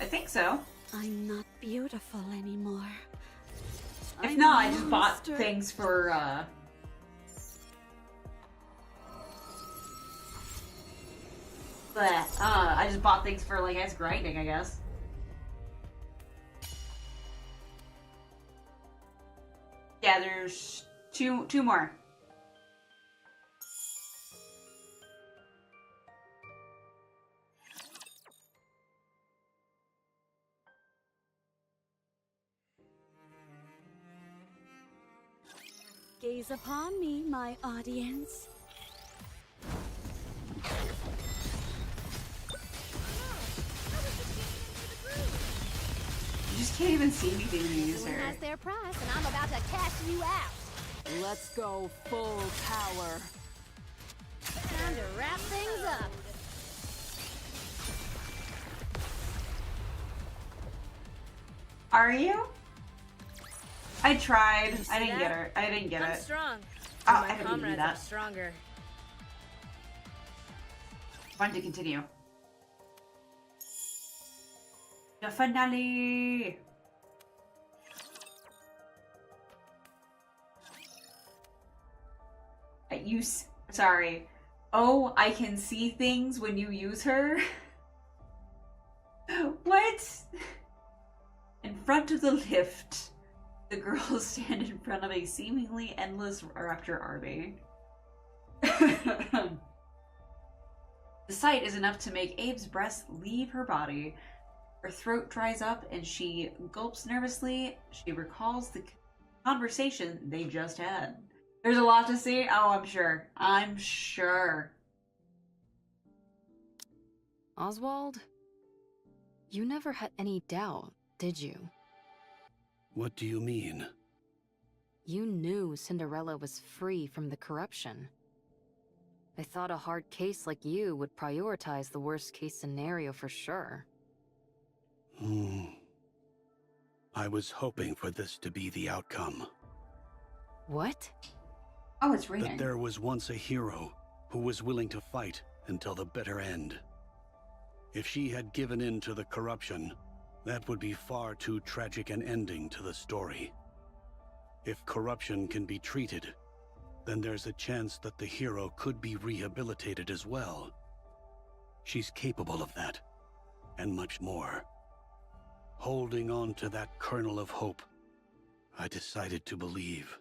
I think so. I'm not beautiful anymore. If I'm not, a I just bought monster. things for, I just bought things for, like, as grinding, I guess. Yeah, there's two more. Gaze upon me, my audience. You just can't even see anything when you use Everyone her. has their price, and I'm about to cash you out. Let's go full power. Time to wrap things up. Are you? I tried. You see I didn't that? get her. I didn't get I'm it. strong. Oh, and I my didn't mean comrades that. are stronger. Want to continue. The finale. Sorry. Oh, I can see things when you use her. What? In front of the lift, the girls stand in front of a seemingly endless rapture army. The sight is enough to make Abe's breath leave her body. Her throat dries up and she gulps nervously. She recalls the conversation they just had. There's a lot to see. Oh, I'm sure. I'm sure. Oswald? You never had any doubt, did you? What do you mean? You knew Cinderella was free from the corruption. I thought a hard case like you would prioritize the worst case scenario for sure. I was hoping for this to be the outcome. What? Oh, it's raining. That there was once a hero who was willing to fight until the bitter end. If she had given in to the corruption, that would be far too tragic an ending to the story. If corruption can be treated, then there's a chance that the hero could be rehabilitated as well. She's capable of that, and much more. Holding on to that kernel of hope, I decided to believe.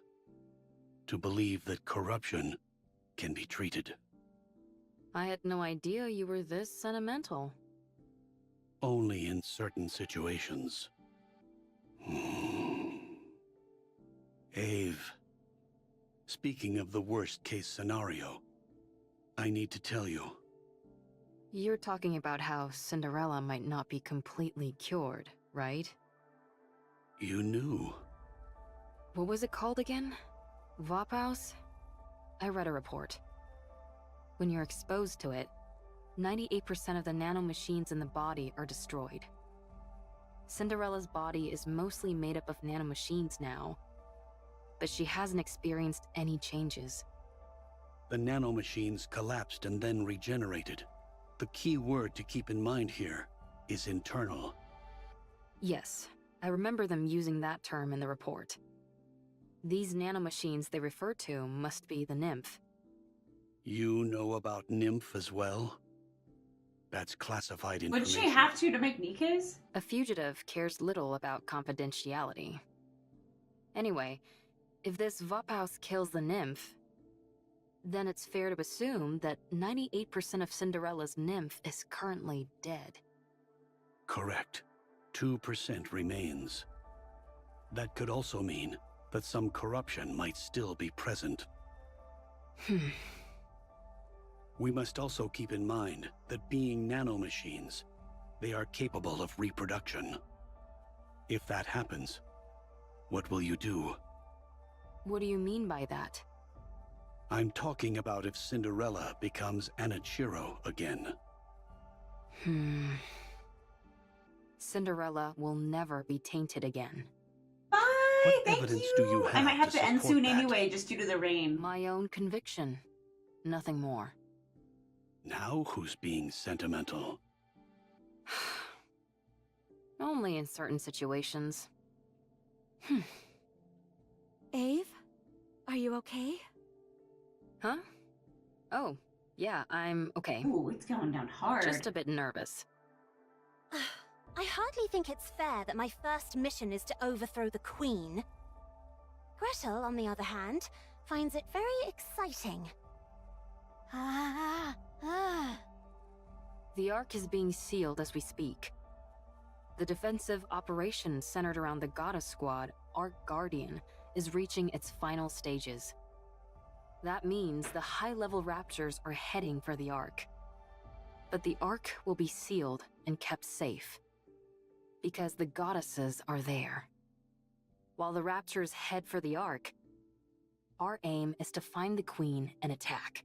To believe that corruption can be treated. I had no idea you were this sentimental. Only in certain situations. Ave, speaking of the worst case scenario, I need to tell you. You're talking about how Cinderella might not be completely cured, right? You knew. What was it called again? Vophaus? I read a report. When you're exposed to it, 98% of the nanomachines in the body are destroyed. Cinderella's body is mostly made up of nanomachines now, but she hasn't experienced any changes. The nanomachines collapsed and then regenerated. The key word to keep in mind here is internal. Yes, I remember them using that term in the report. These nanomachines they refer to must be the nymph. You know about Nymph as well? That's classified information. Would she have to make Nikke's? A fugitive cares little about confidentiality. Anyway, if this Vophaus kills the nymph, then it's fair to assume that 98% of Cinderella's nymph is currently dead. Correct. 2% remains. That could also mean that some corruption might still be present. We must also keep in mind that being nanomachines, they are capable of reproduction. If that happens, what will you do? What do you mean by that? I'm talking about if Cinderella becomes Anichiro again. Cinderella will never be tainted again. Bye, What thank evidence you. do you have I might have to end support soon that? anyway, just due to the rain. My own conviction. Nothing more. Now who's being sentimental? Only in certain situations. Ave? Are you okay? Huh? Oh, yeah, I'm okay. Ooh, it's going down hard. Just a bit nervous. I hardly think it's fair that my first mission is to overthrow the Queen. Gretel, on the other hand, finds it very exciting. The Ark is being sealed as we speak. The defensive operation centered around the Goddess Squad, Ark Guardian, is reaching its final stages. That means the high-level Raptors are heading for the Ark. But the Ark will be sealed and kept safe, because the goddesses are there. While the Raptors head for the Ark, our aim is to find the Queen and attack.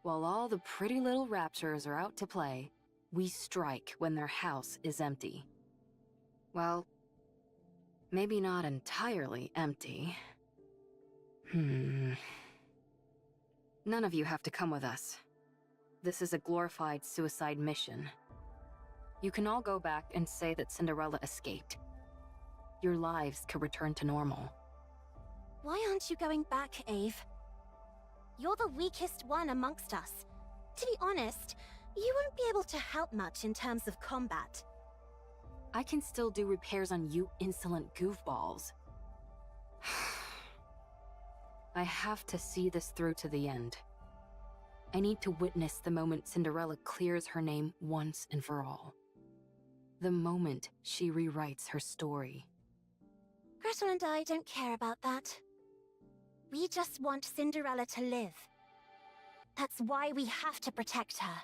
While all the pretty little Raptors are out to play, we strike when their house is empty. Well, Maybe not entirely empty. None of you have to come with us. This is a glorified suicide mission. You can all go back and say that Cinderella escaped. Your lives could return to normal. Why aren't you going back, Ave? You're the weakest one amongst us. To be honest, you won't be able to help much in terms of combat. I can still do repairs on you insolent goofballs. I have to see this through to the end. I need to witness the moment Cinderella clears her name once and for all. The moment she rewrites her story. Gretel and I don't care about that. We just want Cinderella to live. That's why we have to protect her.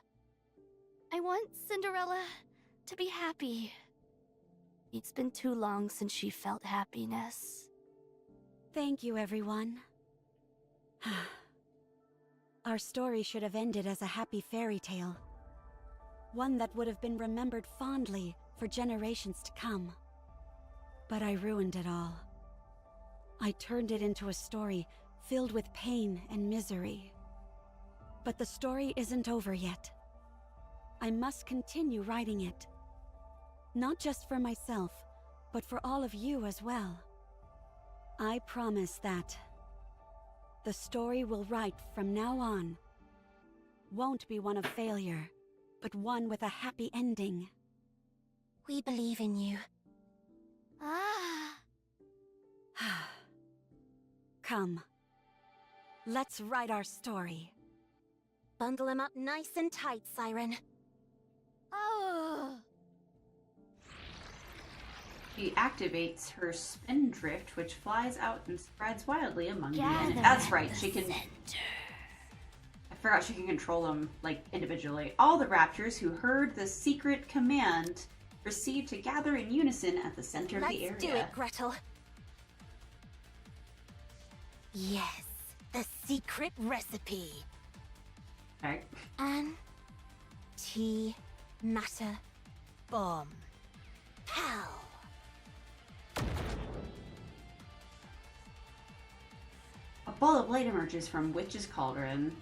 I want Cinderella to be happy. It's been too long since she felt happiness. Thank you, everyone. Our story should have ended as a happy fairy tale. One that would have been remembered fondly for generations to come. But I ruined it all. I turned it into a story filled with pain and misery. But the story isn't over yet. I must continue writing it. Not just for myself, but for all of you as well. I promise that the story we'll write from now on won't be one of failure, but one with a happy ending. We believe in you. Come. Let's write our story. Bundle him up nice and tight, Siren. Oh. She activates her spindrift, which flies out and spreads wildly among the Gather enemies. That's right, at she the can... center. I forgot she can control them, like, individually. All the Raptors who heard the secret command proceed to gather in unison at the center of the area. Let's do it, Gretel. Yes, the secret recipe. Okay. Matter bomb. Pow! A ball of light emerges from Witch's Cauldron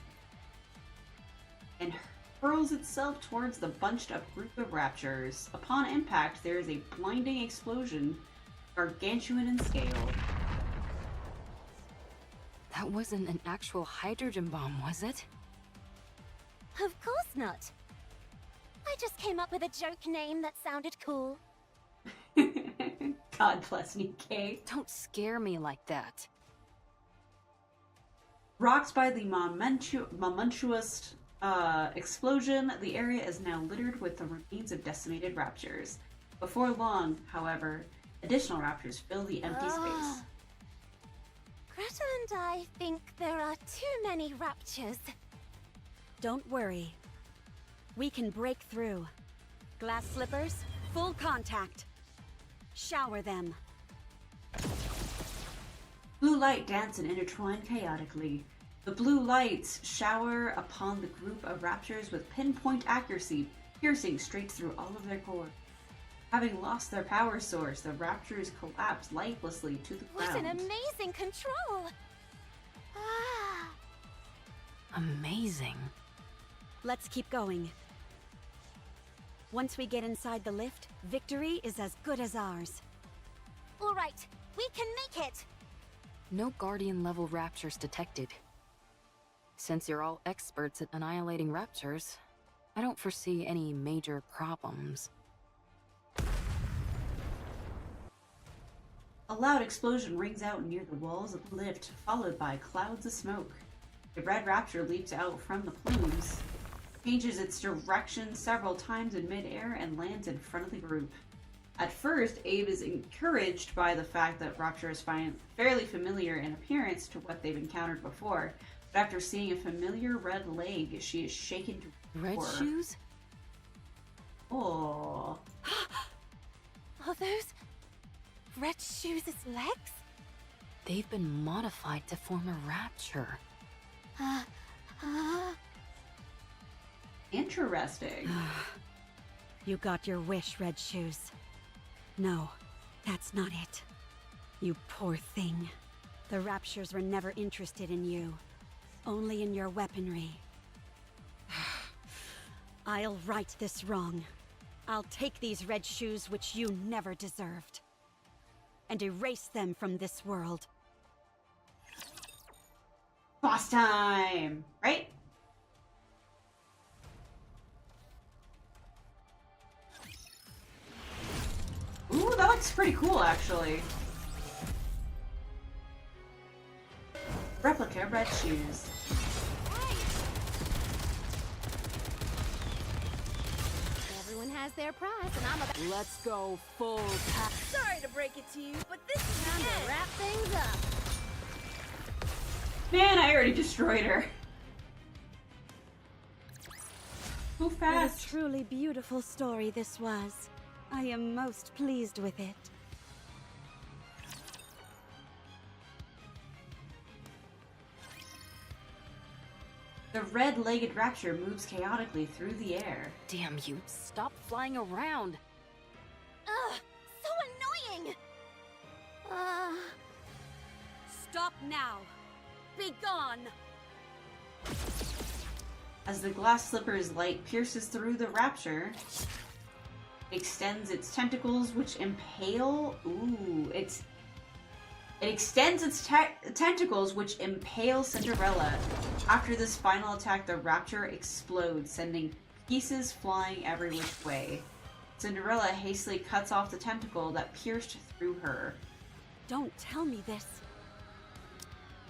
and hurls itself towards the bunched up group of Raptors. Upon impact, there is a blinding explosion, gargantuan in scale. That wasn't an actual hydrogen bomb, was it? Of course not. I just came up with a joke name that sounded cool. God bless Nikke. Don't scare me like that. Rocked by the momentous explosion, the area is now littered with the remains of decimated Raptors. Before long, however, additional Raptors fill the empty space. Gretel and I think there are too many Raptors. Don't worry. We can break through. Glass slippers, full contact. Shower them. Blue light dance and intertwine chaotically. The blue lights shower upon the group of Raptors with pinpoint accuracy, piercing straight through all of their core. Having lost their power source, the Raptors collapse lifelessly to the ground. What an amazing control! Amazing. Let's keep going. Once we get inside the lift, victory is as good as ours. All right, we can make it! No Guardian-level Raptors detected. Since you're all experts at annihilating Raptors, I don't foresee any major problems. A loud explosion rings out near the walls of the lift, followed by clouds of smoke. The red Raptor leaps out from the plumes, changes its direction several times in midair, and lands in front of the group. At first, Abe is encouraged by the fact that Raptor is fairly familiar in appearance to what they've encountered before, but after seeing a familiar red leg, she is shaken to Red horror. shoes? Oh. Are those Red Shoes' legs? They've been modified to form a Rapture. Interesting. You got your wish, Red Shoes. No, that's not it. You poor thing. The Raptures were never interested in you. Only in your weaponry. I'll right this wrong. I'll take these red shoes which you never deserved. And erase them from this world. Boss time! Right? Ooh, that looks pretty cool, actually. Replica red shoes. Everyone has their price, and I'm about. Let's go full pack. Sorry to break it to you, but this is Time to wrap things up. Man, I already destroyed her. Too What a fast. truly beautiful story this was. I am most pleased with it. The red-legged rapture moves chaotically through the air. Damn you, stop flying around. Ugh, so annoying! Stop now! Be gone! As the glass slipper's light pierces through the rapture, it extends its tentacles, which impale. It extends its tentacles, which impale Cinderella. After this final attack, the rapture explodes, sending pieces flying every which way. Cinderella hastily cuts off the tentacle that pierced through her. Don't tell me this.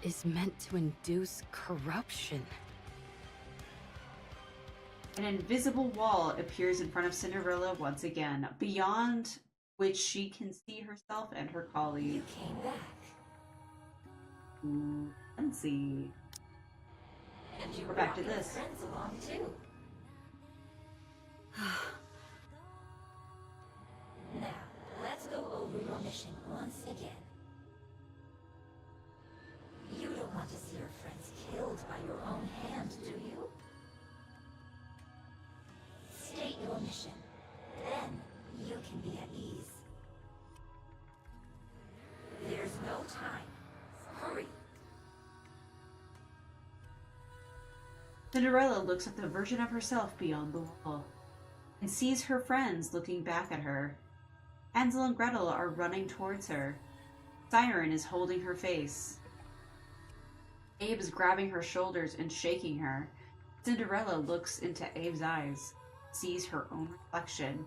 Is meant to induce corruption. An invisible wall appears in front of Cinderella once again, beyond which she can see herself and her colleague. You came back. Ooh, let's see. And you We're back to brought your this. friends along too. Now, let's go over your mission once again. You don't want to see your friends killed by your own hand, do you? State your mission. Then you can be at ease. There's no time. Hurry. Cinderella looks at the version of herself beyond the wall and sees her friends looking back at her. Hansel and Gretel are running towards her. Siren is holding her face. Abe is grabbing her shoulders and shaking her. Cinderella looks into Abe's eyes, sees her own reflection.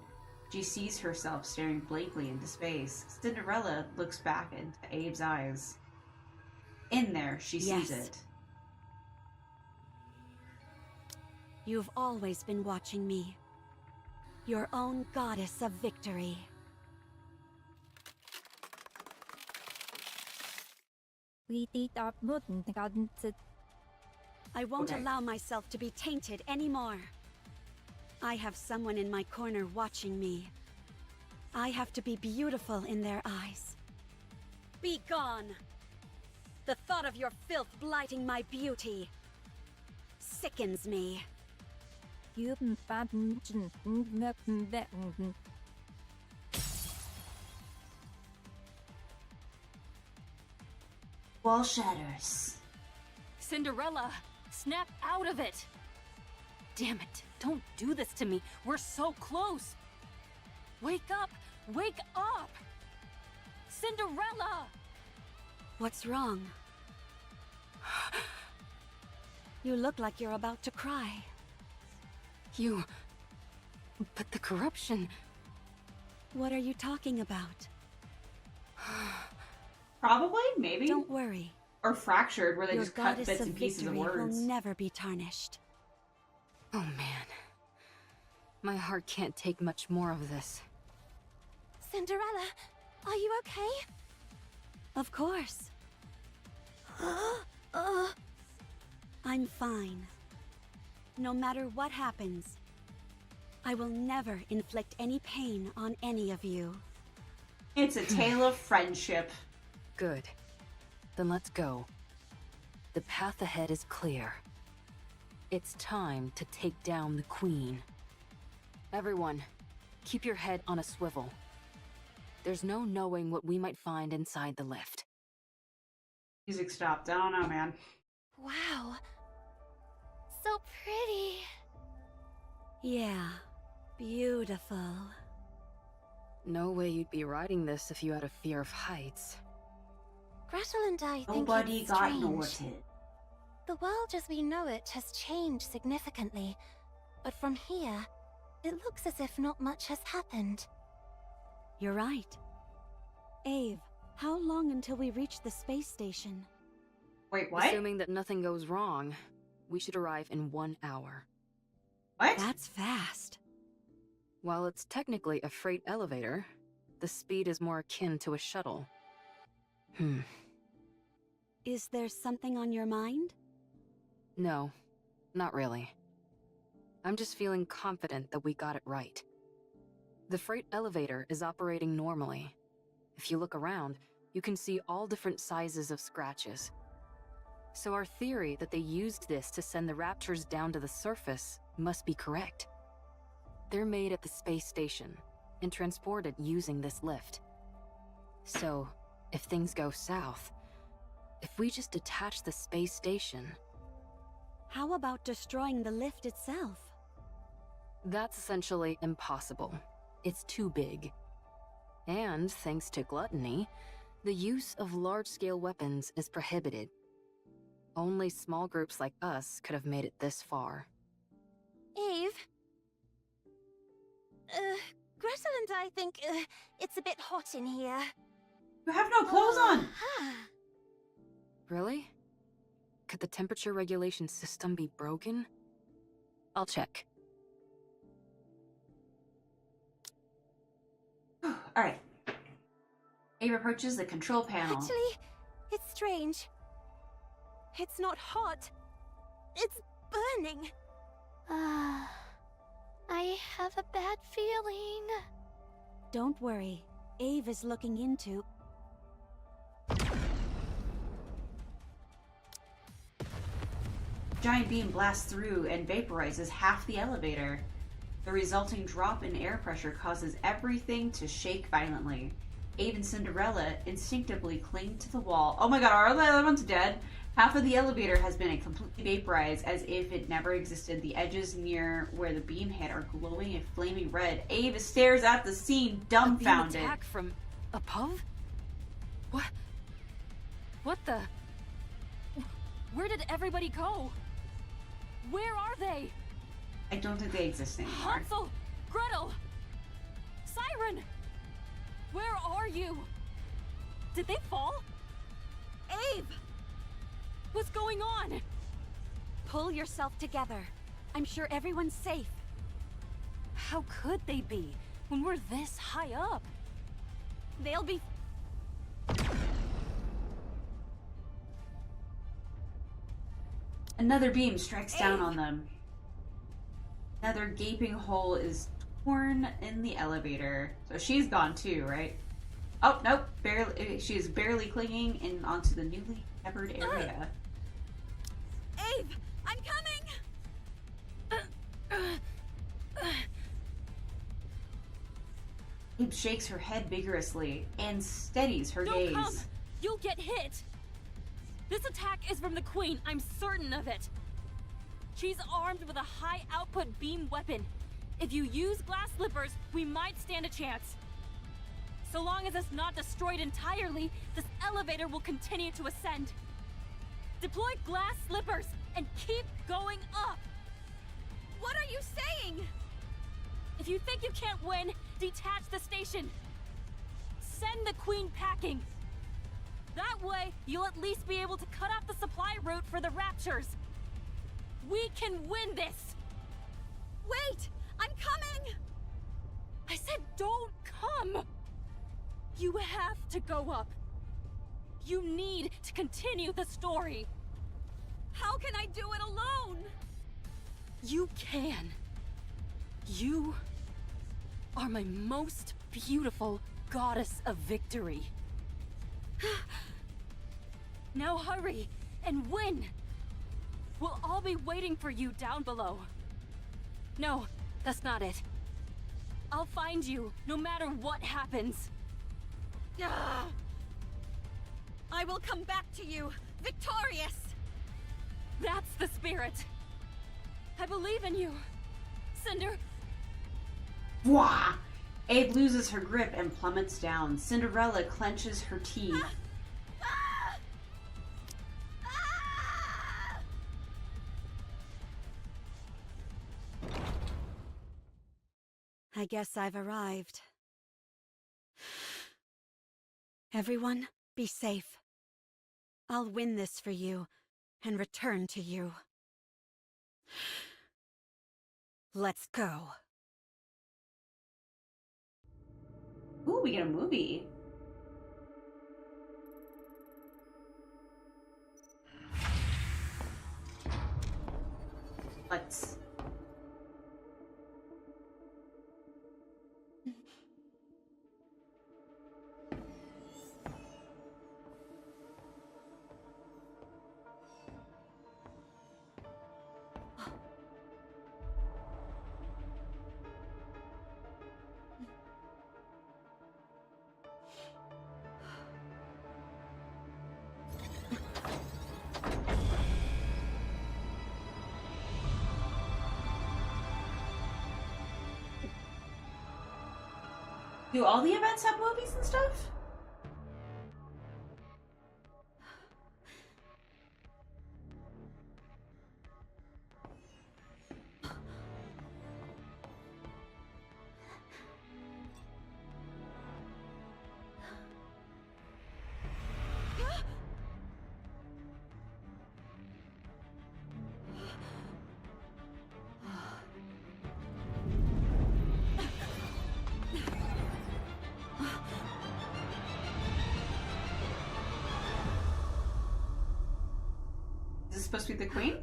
She sees herself staring blankly into space. Cinderella looks back into Abe's eyes. In there, she sees it. You've always been watching me. Your own goddess of victory. I won't allow myself to be tainted anymore. I have someone in my corner watching me. I have to be beautiful in their eyes. Be gone! The thought of your filth blighting my beauty sickens me. Wall shatters. Cinderella, snap out of it! Damn it, don't do this to me. We're so close. Wake up! Wake up! Cinderella! What's wrong? You look like you're about to cry. But the corruption... What are you talking about? Probably, maybe. Don't worry. Or fractured, where they Your just cut goddess bits of and pieces of victory words. will never be tarnished. Oh man. My heart can't take much more of this. Cinderella, are you okay? Of course. I'm fine. No matter what happens, I will never inflict any pain on any of you. It's a tale of friendship. Good. Then let's go. The path ahead is clear. It's time to take down the Queen. Everyone, keep your head on a swivel. There's no knowing what we might find inside the lift. Music stopped. I don't know, man. Wow. So pretty. Yeah, beautiful. No way you'd be riding this if you had a fear of heights. Gretel and I think Nobody it's got strange. naughty. The world as we know it has changed significantly, but from here, it looks as if not much has happened. You're right. Ave, how long until we reach the space station? Wait, what? Assuming that nothing goes wrong, we should arrive in 1 hour. What? That's fast. While it's technically a freight elevator, the speed is more akin to a shuttle. Is there something on your mind? No, not really. I'm just feeling confident that we got it right. The freight elevator is operating normally. If you look around, you can see all different sizes of scratches. So our theory that they used this to send the Raptors down to the surface must be correct. They're made at the space station and transported using this lift. So, if things go south, if we just detach the space station... How about destroying the lift itself? That's essentially impossible. It's too big. And, thanks to gluttony, the use of large-scale weapons is prohibited. Only small groups like us could have made it this far. Eve? Gretel and I think it's a bit hot in here. You have no clothes on! Really? Could the temperature regulation system be broken? I'll check. Alright. Ave approaches the control panel. Actually, it's strange. It's not hot. It's burning. I have a bad feeling. Don't worry. Ave is looking into... Giant beam blasts through and vaporizes half the elevator. The resulting drop in air pressure causes everything to shake violently. Ave and Cinderella instinctively cling to the wall. Oh my god, are the other ones dead? Half of the elevator has been completely vaporized as if it never existed. The edges near where the beam hit are glowing a flaming red. Ave stares at the scene, dumbfounded. A beam attack from above? What? What the? Where did everybody go? Where are they? I don't think they exist anymore. Hansel! Gretel! Siren! Where are you? Did they fall? Ave! What's going on? Pull yourself together. I'm sure everyone's safe. How could they be when we're this high up? They'll be... Another beam strikes down on them. Another gaping hole is torn in the elevator. So she's gone too, right? Oh, nope. Barely. She is barely clinging in onto the newly peppered area. Ave! I'm coming! Ave shakes her head vigorously and steadies her Don't gaze. come! You'll get hit! This attack is from the Queen, I'm certain of it. She's armed with a high-output beam weapon. If you use glass slippers, we might stand a chance. So long as it's not destroyed entirely, this elevator will continue to ascend. Deploy glass slippers and keep going up! What are you saying? If you think you can't win, detach the station. Send the Queen packing. That way, you'll at least be able to cut off the supply route for the Raptures. We can win this! Wait! I'm coming! I said don't come! You have to go up. You need to continue the story. How can I do it alone? You can. You are my most beautiful goddess of victory. Now hurry and win! We'll all be waiting for you down below. No, that's not it. I'll find you no matter what happens. Ah! I will come back to you, victorious! That's the spirit. I believe in you, Cinder. Wah! Abe loses her grip and plummets down. Cinderella clenches her teeth. I guess I've arrived. Everyone, be safe. I'll win this for you and return to you. Let's go. Ooh, we get a movie. Let's... Do all the events have movies and stuff? Is this supposed to be the queen?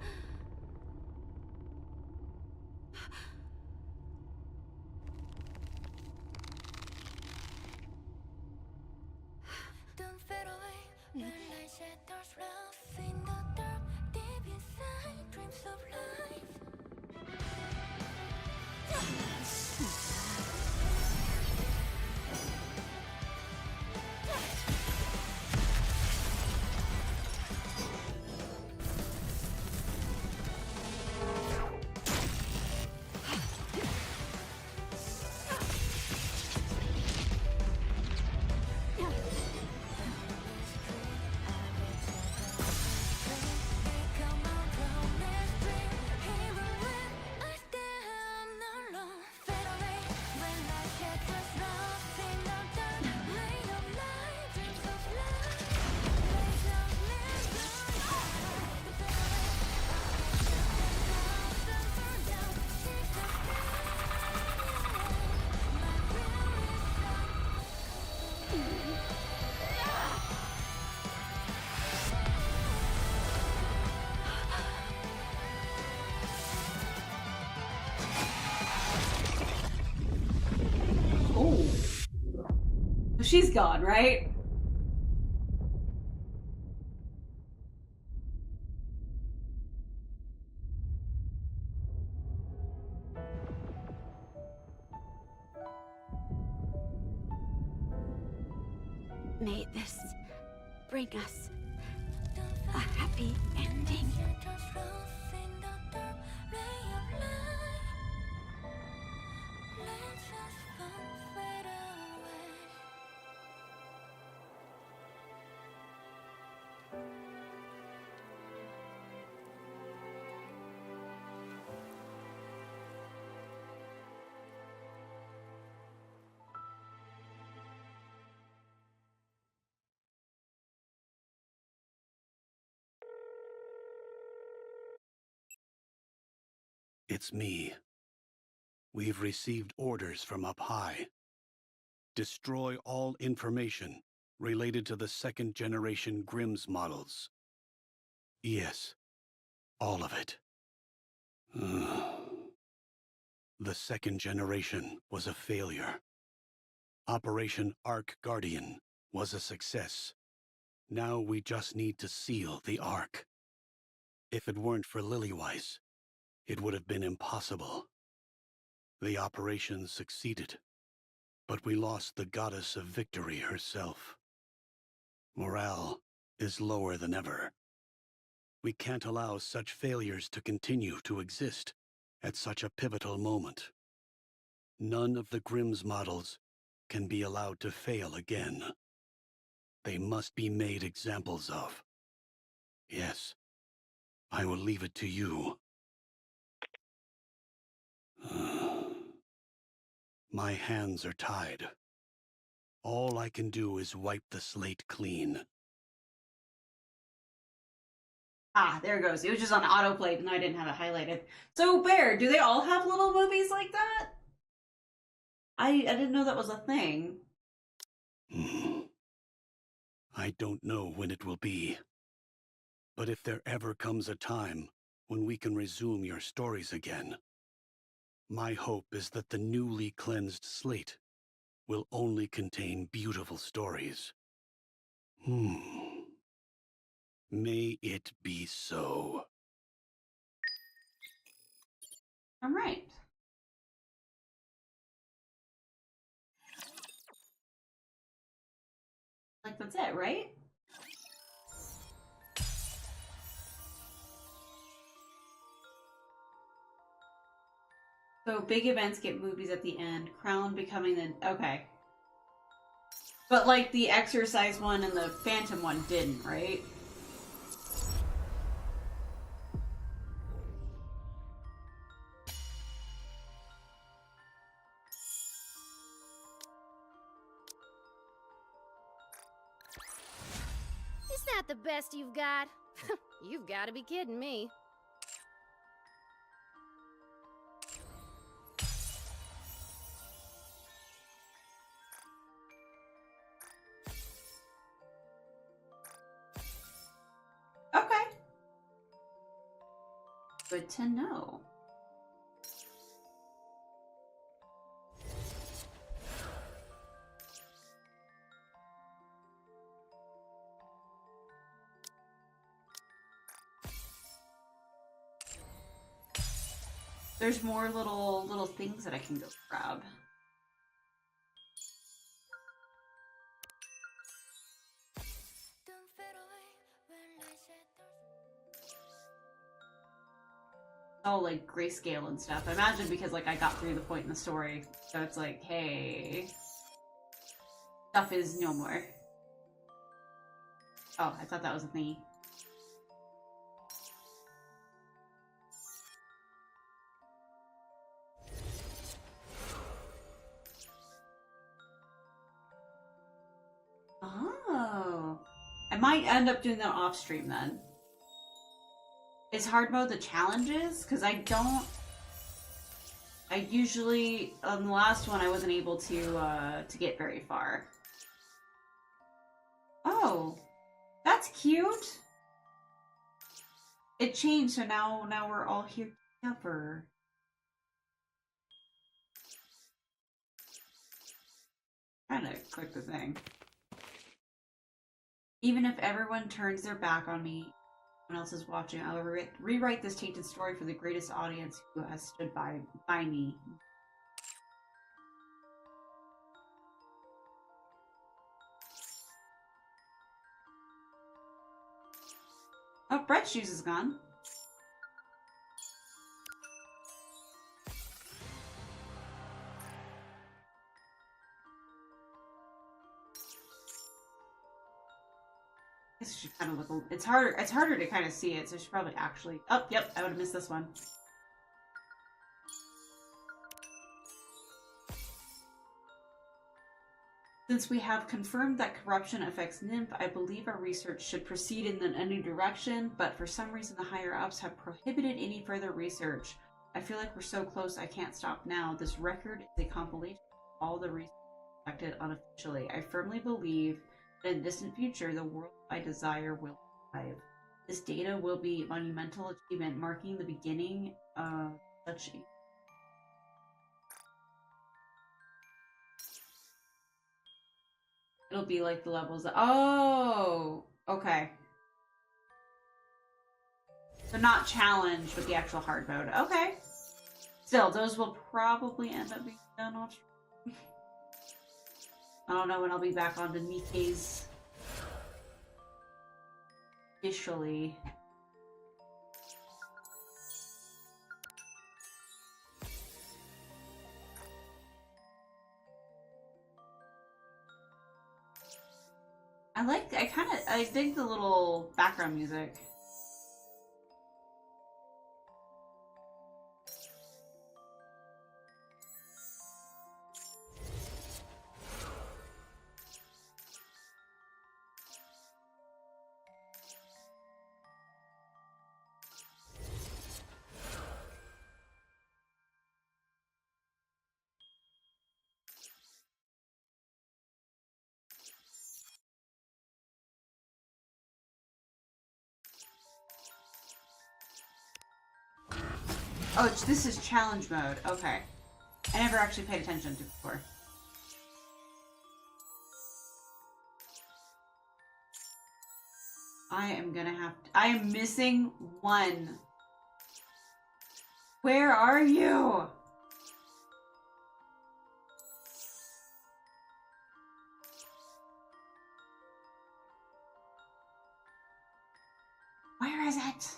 Don't fade away when light shatters rough in the dark, deep inside dreams of life. Oh. She's gone, right? May this bring us a happy ending. It's me. We've received orders from up high. Destroy all information related to the second-generation Grimm's models. Yes, all of it. The second generation was a failure. Operation Ark Guardian was a success. Now we just need to seal the Ark. If it weren't for Lillyweiss, it would have been impossible. The operation succeeded, but we lost the goddess of victory herself. Morale is lower than ever. We can't allow such failures to continue to exist at such a pivotal moment. None of the Grimm's models can be allowed to fail again. They must be made examples of. Yes, I will leave it to you. My hands are tied. All I can do is wipe the slate clean. Ah, there it goes. It was just on autoplay, even though I didn't have it highlighted. So, Bear, do they all have little movies like that? I didn't know that was a thing. I don't know when it will be. But if there ever comes a time when we can resume your stories again, my hope is that the newly cleansed slate will only contain beautiful stories. May it be so. All right. Like, that's it, right? So, big events get movies at the end. Crown becoming the... Okay. But, like, the Exercise one and the Phantom one didn't, right? Is that the best you've got? You've got to be kidding me. Okay. Good to know. There's more little things that I can go grab. Oh, like grayscale and stuff. I imagine because like I got through the point in the story, so it's like, hey, stuff is no more. Oh, I thought that was a thingy. Oh, I might end up doing that off stream then. Is hard mode the challenges? Because I usually on the last one I wasn't able to get very far. Oh, that's cute. It changed, so now we're all here together. Trying to click the thing. Even if everyone turns their back on me, no one else is watching, I will rewrite this tainted story for the greatest audience who has stood by me. Oh, Brett's juice is gone. This should kind of look. It's harder to kind of see it, so I should probably actually. Oh, yep, I would have missed this one. Since we have confirmed that corruption affects Nymph, I believe our research should proceed in any direction, but for some reason the higher-ups have prohibited any further research. I feel like we're so close I can't stop now. This record is a compilation of all the research conducted unofficially. I firmly believe that in the distant future, the world I desire will arrive. This data will be a monumental achievement, marking the beginning of such a... It'll be like the levels that... Oh! Okay. So not challenge, but the actual hard mode. Okay. Still, those will probably end up being done off. I don't know when I'll be back on the Nikke's officially. I dig the little background music. Oh, this is challenge mode. Okay. I never actually paid attention to it before. I am gonna have to... I am missing one. Where are you? Where is it?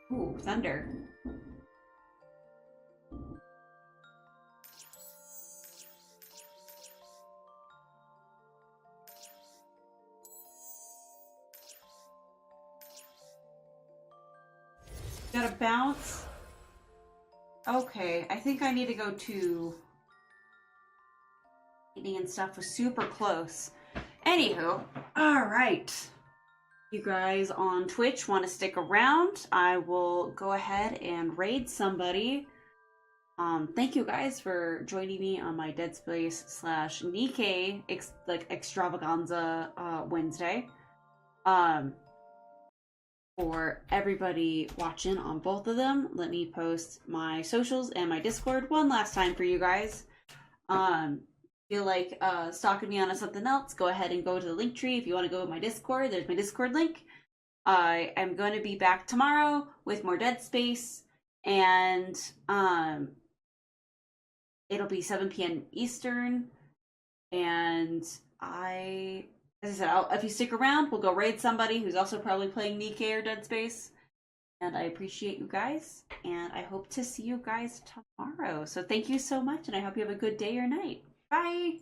Ooh, thunder. Gotta bounce. Okay, I think I need to go to... Eating and stuff was super close. Anywho, alright. You guys on Twitch want to stick around, I will go ahead and raid somebody. Thank you guys for joining me on my Dead Space / Nikke extravaganza Wednesday. For everybody watching on both of them, let me post my socials and my Discord one last time for you guys. Feel like stalking me on something else, go ahead and go to the link tree. If you want to go to my Discord, there's my Discord link. I am going to be back tomorrow with more Dead Space, and it'll be 7 p.m. Eastern. And as I said, if you stick around, we'll go raid somebody who's also probably playing Nikke or Dead Space. And I appreciate you guys, and I hope to see you guys tomorrow. So thank you so much, and I hope you have a good day or night. Bye!